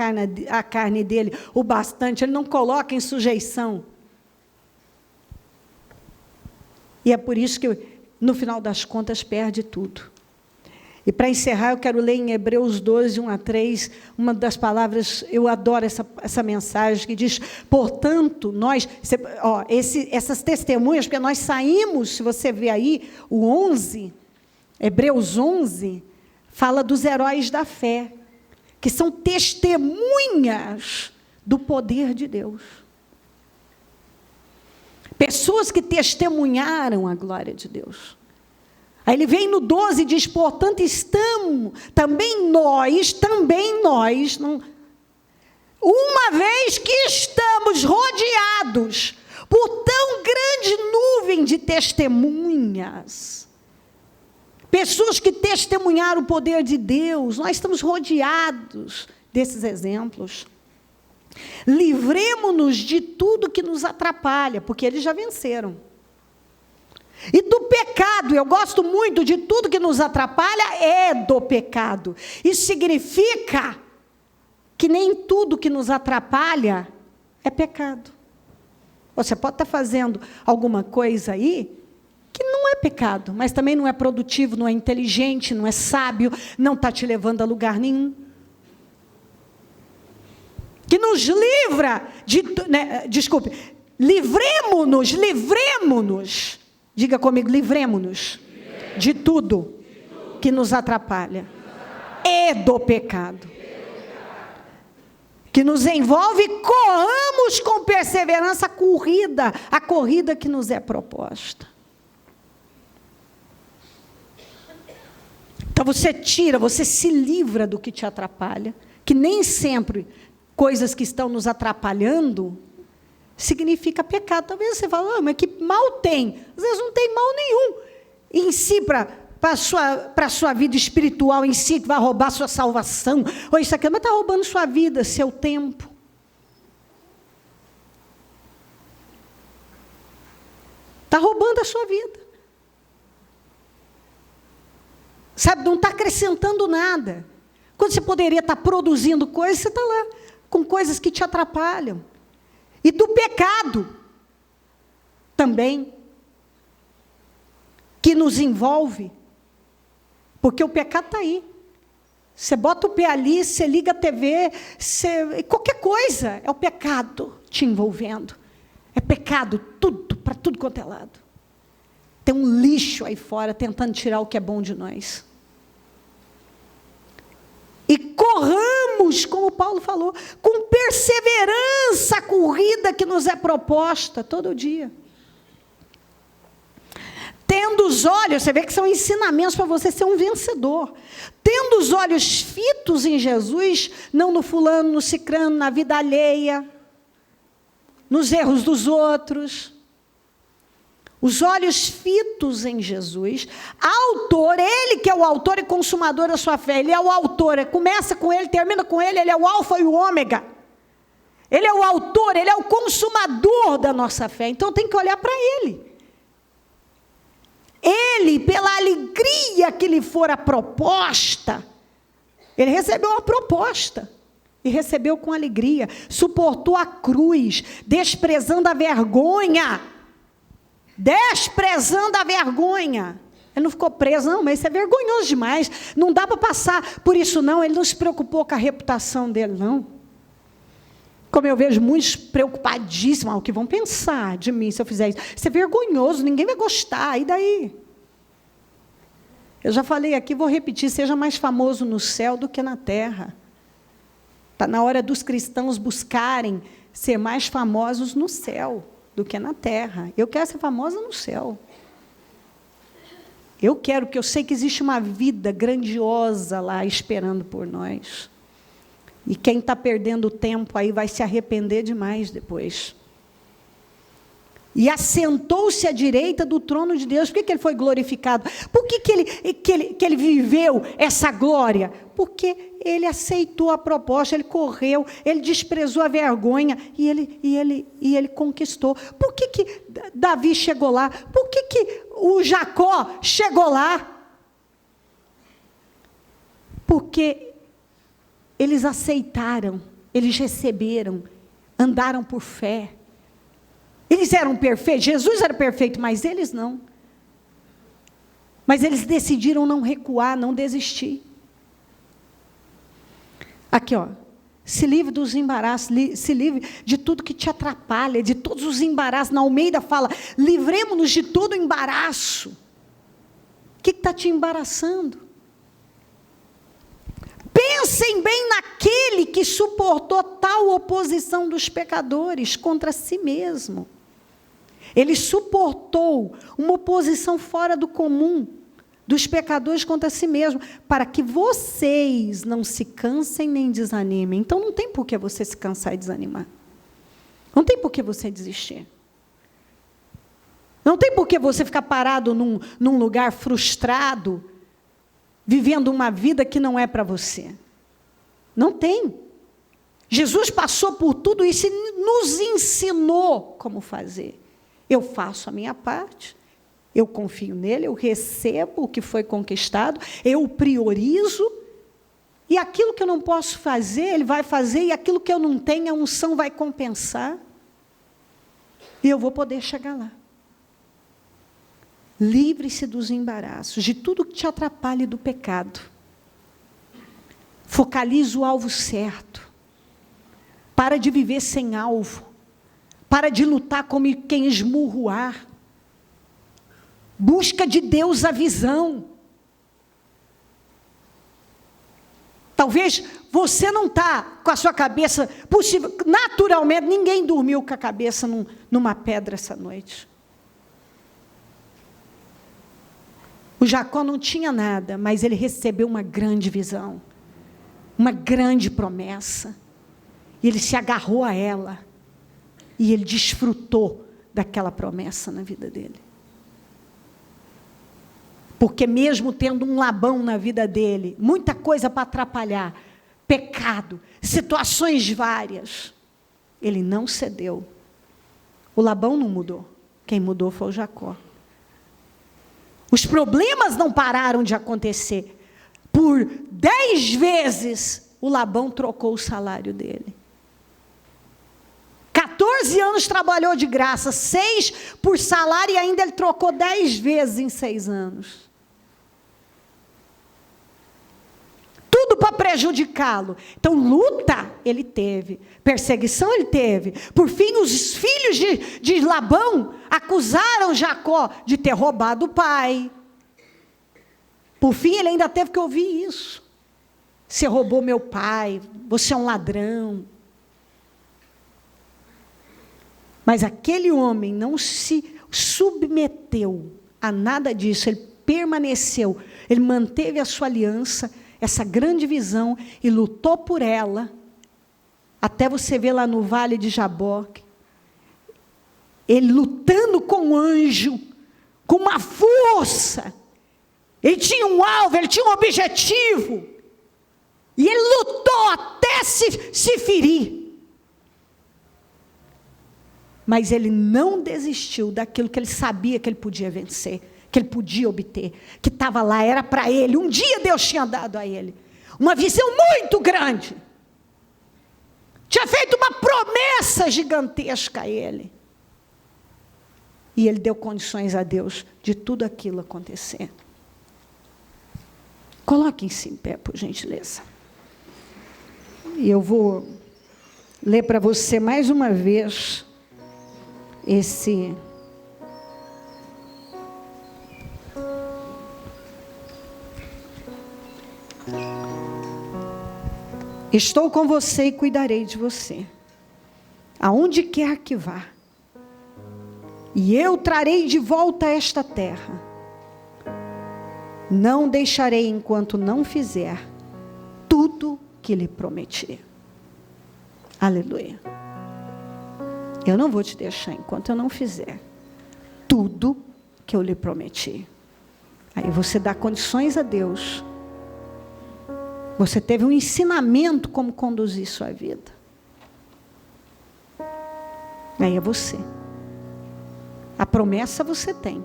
a carne dele o bastante, ele não coloca em sujeição. E é por isso que, no final das contas, perde tudo. E para encerrar, eu quero ler em Hebreus 12, 1-3, uma das palavras, eu adoro essa mensagem, que diz, portanto, nós, essas testemunhas, porque nós saímos, se você ver aí, o 11, Hebreus 11, fala dos heróis da fé, que são testemunhas do poder de Deus. Pessoas que testemunharam a glória de Deus. Aí ele vem no 12 e diz, portanto, estamos, também nós, uma vez que estamos rodeados por tão grande nuvem de testemunhas, pessoas que testemunharam o poder de Deus, nós estamos rodeados desses exemplos. Livremo-nos de tudo que nos atrapalha, porque eles já venceram. E do pecado, eu gosto muito de tudo que nos atrapalha, é do pecado. Isso significa que nem tudo que nos atrapalha é pecado. Você pode estar fazendo alguma coisa aí que não é pecado, mas também não é produtivo, não é inteligente, não é sábio, não está te levando a lugar nenhum. Que nos livra de... livremo-nos. Diga comigo, livremo-nos de tudo que nos atrapalha. E do pecado. Que nos envolve, corramos com perseverança a corrida que nos é proposta. Então você se livra do que te atrapalha, que nem sempre coisas que estão nos atrapalhando significa pecado. Talvez você fale, mas que mal tem? Às vezes não tem mal nenhum em si para a sua vida espiritual em si, que vai roubar sua salvação, ou isso aqui, mas está roubando sua vida, seu tempo. Está roubando a sua vida. Sabe, não está acrescentando nada. Quando você poderia estar produzindo coisas, você está lá com coisas que te atrapalham. E do pecado também, que nos envolve, porque o pecado está aí. Você bota o pé ali, você liga a TV, qualquer coisa, é o pecado te envolvendo. É pecado, tudo, para tudo quanto é lado. Tem um lixo aí fora tentando tirar o que é bom de nós. E corramos, como Paulo falou, com perseverança a corrida que nos é proposta todo dia. Tendo os olhos, você vê que são ensinamentos para você ser um vencedor. Tendo os olhos fitos em Jesus, não no fulano, no cicrano, na vida alheia, nos erros dos outros. Os olhos fitos em Jesus, autor, ele que é o autor e consumador da sua fé, ele é o autor, começa com ele, termina com ele, ele é o alfa e o ômega. Ele é o autor, ele é o consumador da nossa fé, então tem que olhar para ele. Ele, pela alegria que lhe fora proposta, ele recebeu uma proposta, e recebeu com alegria, suportou a cruz, desprezando a vergonha, ele não ficou preso, não, mas isso é vergonhoso demais, não dá para passar por isso não, ele não se preocupou com a reputação dele não, como eu vejo muitos preocupadíssimos, o que vão pensar de mim se eu fizer isso é vergonhoso, ninguém vai gostar, e daí? Eu já falei aqui, vou repetir, seja mais famoso no céu do que na terra, está na hora dos cristãos buscarem ser mais famosos no céu, do que na terra. Eu quero ser famosa no céu. Eu quero, porque eu sei que existe uma vida grandiosa lá esperando por nós. E quem está perdendo tempo aí vai se arrepender demais depois. E assentou-se à direita do trono de Deus. Por que ele foi glorificado? Por que ele viveu essa glória? Porque ele aceitou a proposta, ele correu, ele desprezou a vergonha e ele conquistou. Por que Davi chegou lá? Por que o Jacó chegou lá? Porque eles aceitaram, eles receberam, andaram por fé. Eles eram perfeitos, Jesus era perfeito, mas eles não. Mas eles decidiram não recuar, não desistir. Aqui, ó, se livre dos embaraços, se livre de tudo que te atrapalha, de todos os embaraços. Na Almeida fala, livremos-nos de todo embaraço. O que está te embaraçando? Pensem bem naquele que suportou tal oposição dos pecadores contra si mesmo. Ele suportou uma oposição fora do comum dos pecadores contra si mesmo, para que vocês não se cansem nem desanimem. Então não tem por que você se cansar e desanimar. Não tem por que você desistir. Não tem por que você ficar parado num lugar frustrado, vivendo uma vida que não é para você. Não tem. Jesus passou por tudo isso e nos ensinou como fazer. Eu faço a minha parte, eu confio nele, eu recebo o que foi conquistado, eu priorizo, e aquilo que eu não posso fazer, ele vai fazer, e aquilo que eu não tenho, a unção vai compensar, e eu vou poder chegar lá. Livre-se dos embaraços, de tudo que te atrapalhe do pecado. Focalize o alvo certo. Para de viver sem alvo. Para de lutar como quem esmurra o ar. Busca de Deus a visão. Talvez você não está com a sua cabeça, possível, naturalmente, ninguém dormiu com a cabeça numa pedra essa noite. O Jacó não tinha nada, mas ele recebeu uma grande visão, uma grande promessa. E ele se agarrou a ela. E ele desfrutou daquela promessa na vida dele. Porque mesmo tendo um Labão na vida dele, muita coisa para atrapalhar, pecado, situações várias, ele não cedeu. O Labão não mudou. Quem mudou foi o Jacó. Os problemas não pararam de acontecer. Por 10 vezes, o Labão trocou o salário dele. 14 anos trabalhou de graça, 6 por salário, e ainda ele trocou 10 vezes em 6 anos. Tudo para prejudicá-lo. Então, luta ele teve, perseguição ele teve. Por fim, os filhos de Labão acusaram Jacó de ter roubado o pai. Por fim, ele ainda teve que ouvir isso. Você roubou meu pai, você é um ladrão. Mas aquele homem não se submeteu a nada disso, ele permaneceu, ele manteve a sua aliança, essa grande visão, e lutou por ela, até você ver lá no Vale de Jaboque, ele lutando com o anjo, com uma força, ele tinha um alvo, ele tinha um objetivo, e ele lutou até se ferir. Mas ele não desistiu daquilo que ele sabia que ele podia vencer, que ele podia obter, que estava lá, era para ele. Um dia Deus tinha dado a ele uma visão muito grande. Tinha feito uma promessa gigantesca a ele. E ele deu condições a Deus de tudo aquilo acontecer. Coloquem-se em pé, por gentileza. E eu vou ler para você mais uma vez esse estou com você e cuidarei de você, aonde quer que vá, e eu trarei de volta a esta terra, não deixarei enquanto não fizer tudo que lhe prometi. Aleluia. Eu não vou te deixar enquanto eu não fizer tudo que eu lhe prometi. Aí você dá condições a Deus. Você teve um ensinamento como conduzir sua vida. Aí é você. A promessa você tem.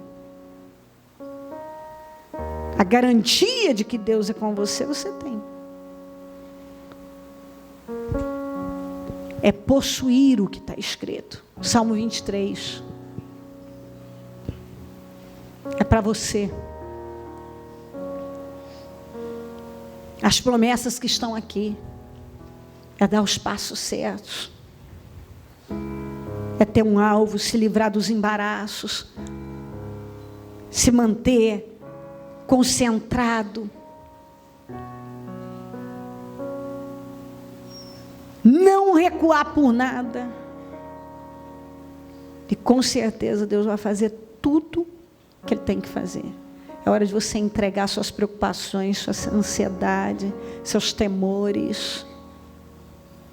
A garantia de que Deus é com você, você tem. É possuir o que está escrito. Salmo 23. É para você. As promessas que estão aqui. É dar os passos certos. É ter um alvo, se livrar dos embaraços. Se manter concentrado. Não recuar por nada. E com certeza Deus vai fazer tudo que Ele tem que fazer. É hora de você entregar suas preocupações, sua ansiedade, seus temores.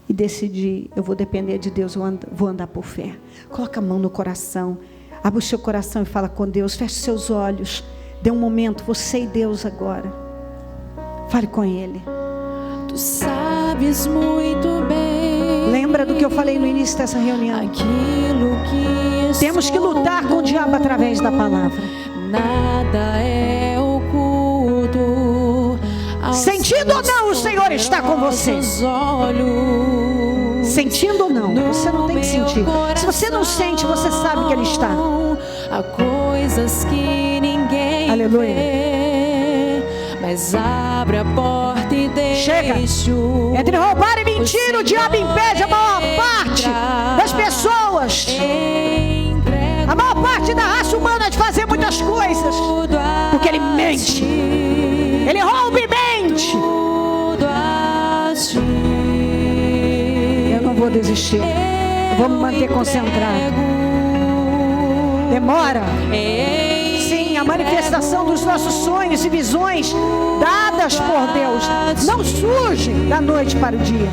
E decidir, eu vou depender de Deus, eu vou andar por fé. Coloca a mão no coração. Abre o seu coração e fala com Deus. Feche seus olhos. Dê um momento, você e Deus agora. Fale com Ele. Tu sabes muito bem. Lembra do que eu falei no início dessa reunião? Aquilo que temos que lutar com o diabo através da palavra. Nada é oculto. Sentindo ou não, o Senhor está com você. Sentindo ou não, você não tem que sentir. Se você não sente, você sabe que Ele está. Há coisas que ninguém vê, mas abre a porta e deixa. Chega. Entre roubar e mentir, o diabo impede a maior parte das pessoas. A maior parte da raça humana de fazer muitas coisas. Porque ele mente. Ele rouba e mente. Eu não vou desistir. Eu vou me manter concentrado. Demora. Sim, a manifestação dos nossos sonhos e visões dadas por Deus não surge da noite para o dia.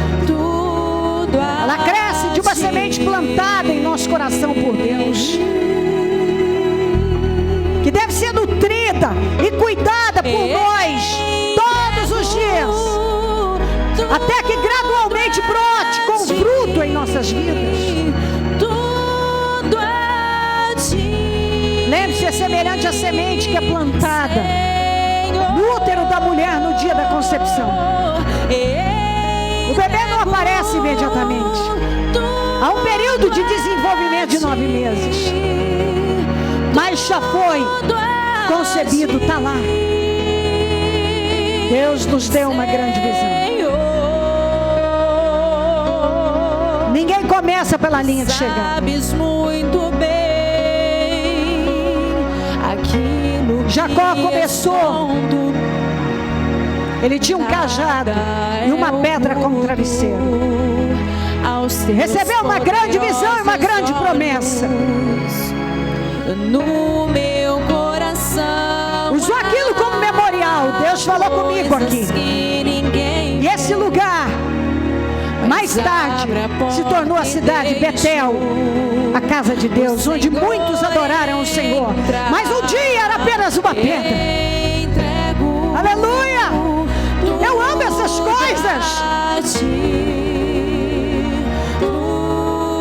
Ela cresce de uma semente plantada em nosso coração por Deus, que deve ser nutrida e cuidada por nós todos os dias, até que gradualmente brote com fruto em nossas vidas. Lembre-se, esse semelhante à semente que é plantada no útero da mulher no dia da concepção. O bebê não aparece imediatamente. Há um período de desenvolvimento de 9 meses. Mas já foi concebido, está lá. Deus nos deu uma grande visão. Ninguém começa pela linha de chegada. Sabes muito bem aquilo que Jacó começou. Ele tinha um cajado e uma pedra como travesseiro. Recebeu uma grande visão e uma grande promessa. No meu coração usou aquilo como memorial. Deus falou comigo aqui. E esse lugar, mais tarde, se tornou a cidade Betel, a casa de Deus, onde muitos adoraram o Senhor. Mas um dia era apenas uma pedra. Aleluia! Eu amo essas coisas.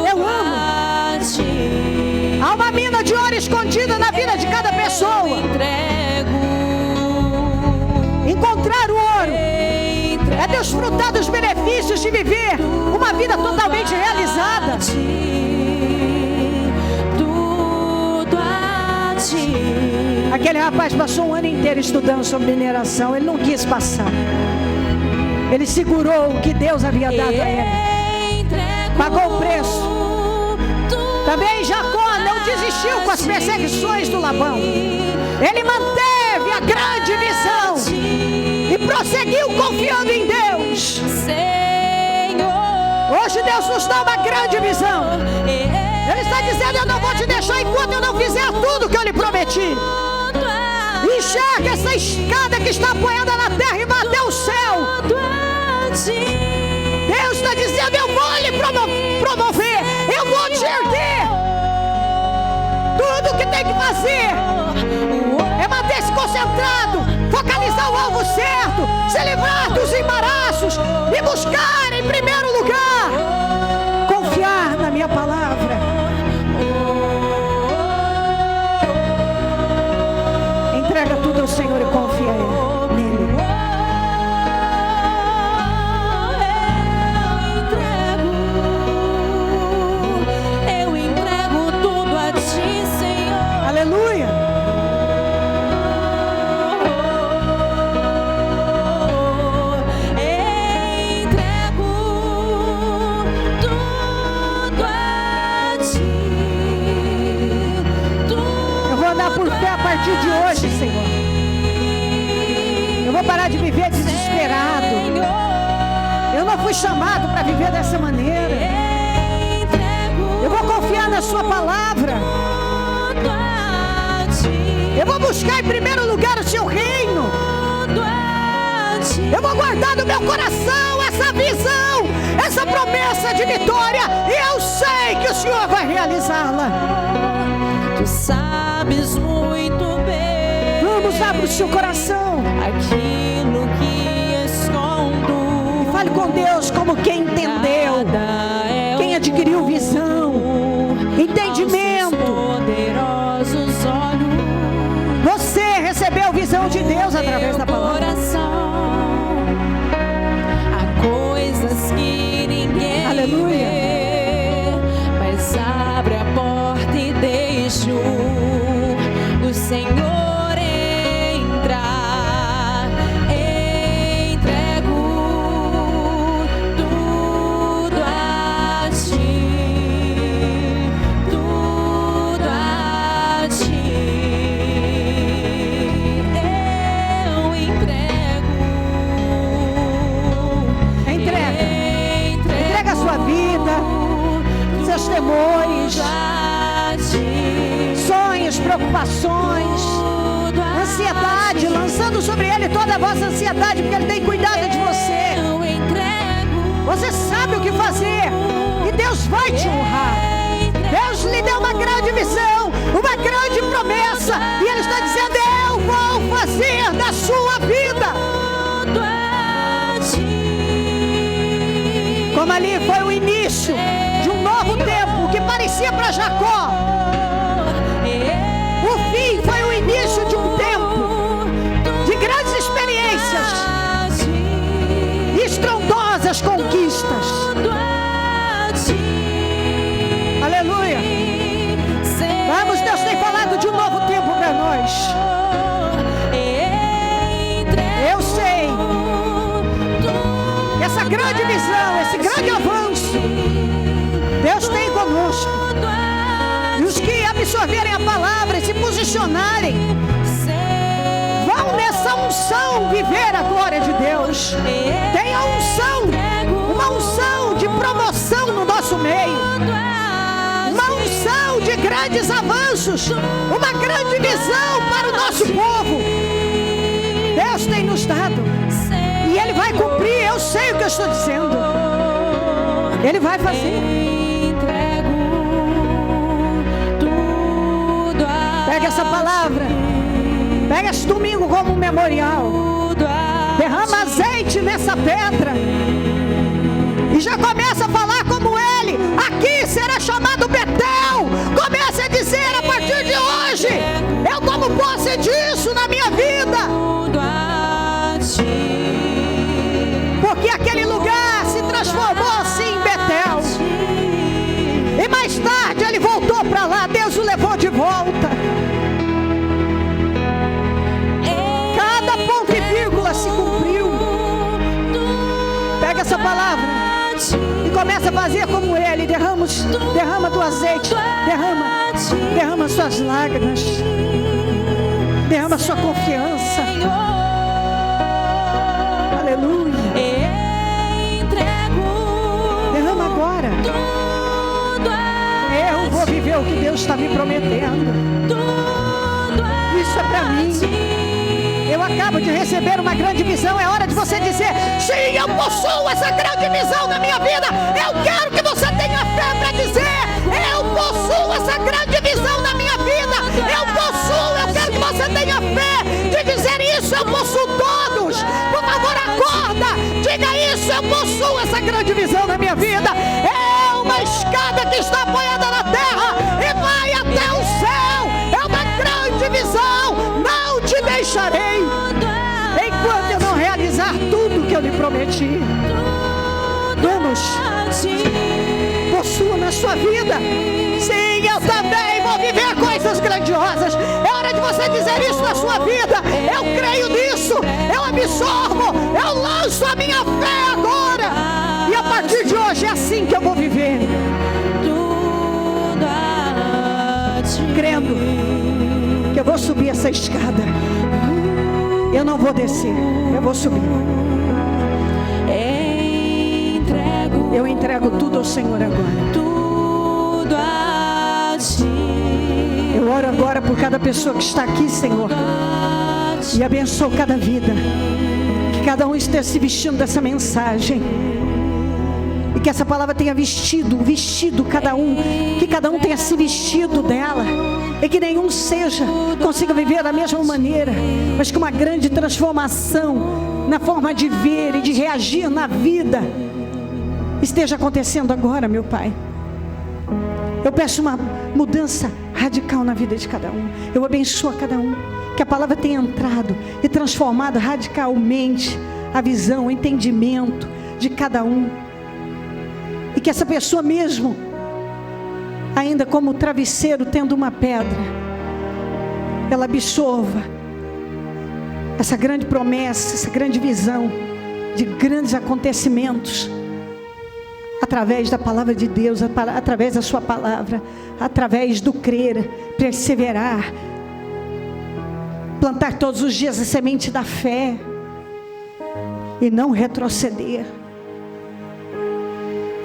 Eu amo. Há uma mina de ouro escondida na vida de cada pessoa. Encontrar o ouro é desfrutar dos benefícios de viver uma vida totalmente realizada. Aquele rapaz passou um ano inteiro estudando sobre mineração. Ele não quis passar. Ele segurou o que Deus havia dado a ele. Pagou o preço. Também Jacó não desistiu com as perseguições do Labão. Ele manteve a grande visão e prosseguiu confiando em Deus. Hoje Deus nos dá uma grande visão. Ele está dizendo: eu não vou te deixar enquanto eu não fizer tudo que eu lhe prometi. Enxerga essa escada que está apoiada na terra e vá até o céu. Deus está dizendo: eu vou lhe promover, eu vou te erguer. Tudo o que tem que fazer é manter-se concentrado, focalizar o alvo certo, se livrar dos embaraços e buscar em primeiro lugar confiar na minha palavra. Entrega tudo ao Senhor e confia nele. Eu entrego tudo a ti, Senhor. Aleluia. Entrego tudo a ti. Eu vou andar por fé a partir de hoje, Senhor. Eu vou parar de viver desesperado. Eu não fui chamado para viver dessa maneira. Eu vou confiar na sua palavra. Eu vou buscar em primeiro lugar o seu reino. Eu vou guardar no meu coração essa visão, essa promessa de vitória. E eu sei que o Senhor vai realizá-la. Tu sabes muito bem. Vamos, abra o seu coração. Aquilo que escondo. E fale com Deus como quem entendeu, quem adquiriu visão, entendimento. Poderosos olhos. Você recebeu visão de Deus através da palavra. Há coisas que ninguém Aleluia. vê, mas abre a porta e deixa o Senhor entrar. Entrego tudo a ti, tudo a ti. Eu entrego. Entrega a sua vida, seus temores, sonhos, preocupações, ansiedade, lançando sobre Ele toda a vossa ansiedade, porque Ele tem cuidado de você. Você sabe o que fazer e Deus vai te honrar. Deus lhe deu uma grande missão, uma grande promessa, e Ele está dizendo: eu vou fazer da sua vida. Como ali foi o início de um novo tempo que parecia para Jacó, o fim foi grande visão, esse grande avanço. Deus tem conosco. E os que absorverem a palavra e se posicionarem, vão nessa unção viver a glória de Deus. Tem a unção, uma unção de promoção no nosso meio, uma unção de grandes avanços, uma grande visão para o nosso povo. Deus tem nos dado, e Ele vai cumprir. Eu sei o que eu estou dizendo. Ele vai fazer. Pega essa palavra, pega esse domingo como um memorial, derrama azeite nessa pedra e já começa a falar como Ele. Aqui será chamado Betel. Comece a dizer a partir de hoje: eu tomo posse disso na minha vida, porque aquele lugar se transformou assim em Betel, e mais tarde ele voltou para lá. Deus o levou de volta. Cada ponto e vírgula se cumpriu. Pega essa palavra e começa a fazer como Ele. Derrama do azeite, derrama suas lágrimas, derrama sua confiança. Aleluia. Derrama agora. Eu vou viver o que Deus está me prometendo. Isso é para mim. Eu acabo de receber uma grande visão. É hora de você dizer: sim, eu possuo essa grande visão na minha vida. Eu quero que você tenha fé para dizer: eu possuo essa grande visão na minha vida. Eu possuo. Eu quero que você tenha fé de dizer isso. Eu possuo todos. Por favor, acorda. Diga isso: eu possuo essa grande visão na minha vida. É uma escada que está apoiada na terra e vai até o céu. É uma grande visão. Não te deixarei enquanto eu não realizar tudo que eu lhe prometi. Vamos, possua na sua vida. Sim, eu também vou viver coisas grandiosas. É hora de você dizer isso na sua vida. Eu creio nisso, eu absorvo, eu lanço a minha fé agora, e a partir de hoje é assim que eu vou viver, crendo que eu vou subir essa escada. Eu não vou descer, eu vou subir. Eu entrego tudo ao Senhor agora. Tudo a ti. Eu oro agora por cada pessoa que está aqui, Senhor, e abençoo cada vida. Que cada um esteja se vestindo dessa mensagem, e que essa palavra tenha vestido cada um. Que cada um tenha se vestido dela, e que nenhum consiga viver da mesma maneira, mas que uma grande transformação na forma de ver e de reagir na vida esteja acontecendo agora, meu Pai. Eu peço uma mudança radical na vida de cada um. Eu abençoo a cada um, que a palavra tenha entrado e transformado radicalmente a visão, o entendimento de cada um, e que essa pessoa mesmo, ainda como travesseiro tendo uma pedra, ela absorva essa grande promessa, essa grande visão de grandes acontecimentos, através da palavra de Deus, através da sua palavra, através do crer, perseverar, plantar todos os dias a semente da fé e não retroceder.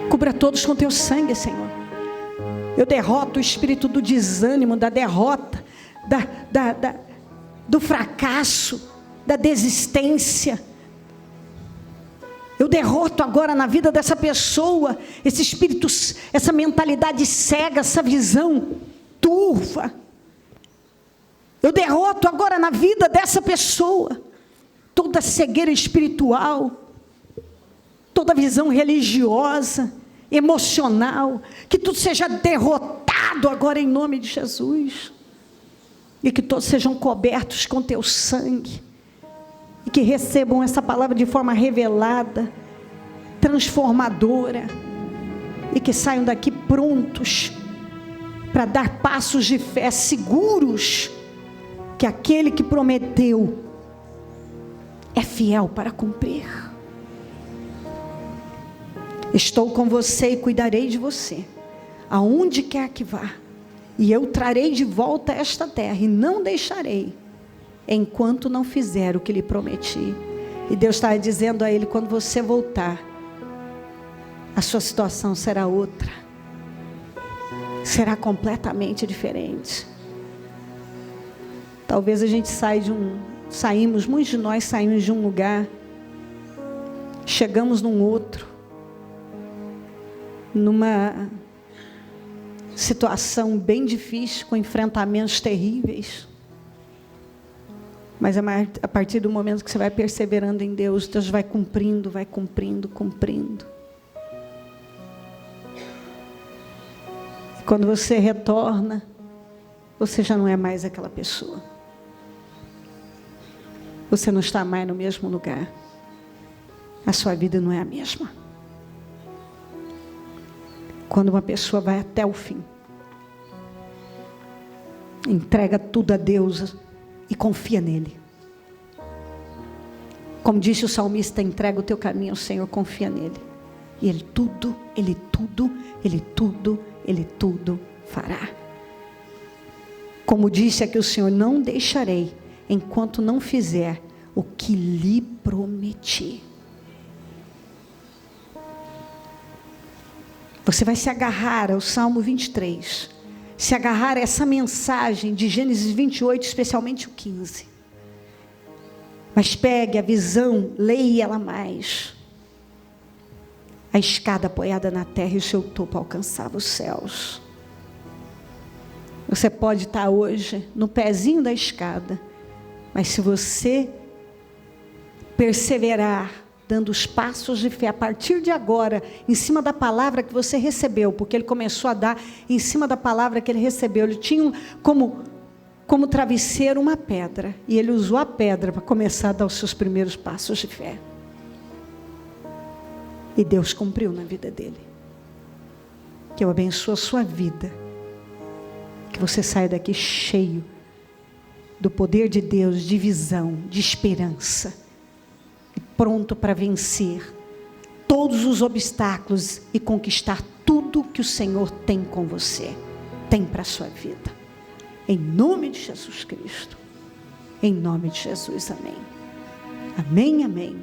Cubra todos com teu sangue, Senhor. Eu derroto o espírito do desânimo, da derrota, do fracasso, da desistência. Eu derroto agora na vida dessa pessoa esse espírito, essa mentalidade cega, essa visão turva. Eu derroto agora na vida dessa pessoa toda cegueira espiritual, toda visão religiosa, emocional. Que tudo seja derrotado agora em nome de Jesus, e que todos sejam cobertos com teu sangue, e que recebam essa palavra de forma revelada, transformadora, e que saiam daqui prontos para dar passos de fé, seguros que aquele que prometeu é fiel para cumprir. Estou com você e cuidarei de você, aonde quer que vá. E eu trarei de volta esta terra e não deixarei, enquanto não fizer o que lhe prometi. E Deus está dizendo a ele: quando você voltar, a sua situação será outra. Será completamente diferente. Talvez a gente muitos de nós saímos de um lugar, chegamos num outro, numa situação bem difícil, com enfrentamentos terríveis. Mas a partir do momento que você vai perseverando em Deus, Deus vai cumprindo, cumprindo. E quando você retorna, você já não é mais aquela pessoa. Você não está mais no mesmo lugar. A sua vida não é a mesma. Quando uma pessoa vai até o fim, entrega tudo a Deus e confia nele. Como disse o salmista: entrega o teu caminho ao Senhor, confia nele. E Ele tudo fará. Como disse aqui o Senhor: não deixarei, enquanto não fizer o que lhe prometi. Você vai se agarrar ao Salmo 23, se agarrar a essa mensagem de Gênesis 28, especialmente o 15. Mas pegue a visão, leia ela mais. A escada apoiada na terra e o seu topo alcançava os céus. Você pode estar hoje no pezinho da escada, mas se você perseverar, dando os passos de fé, a partir de agora, em cima da palavra que você recebeu, porque ele começou a dar em cima da palavra que ele recebeu. Ele tinha como travesseiro uma pedra, e ele usou a pedra para começar a dar os seus primeiros passos de fé. E Deus cumpriu na vida dele. Que eu abençoo a sua vida, que você saia daqui cheio do poder de Deus, de visão, de esperança, pronto para vencer todos os obstáculos e conquistar tudo que o Senhor tem com você, tem para a sua vida. Em nome de Jesus Cristo. Em nome de Jesus, amém. Amém, amém.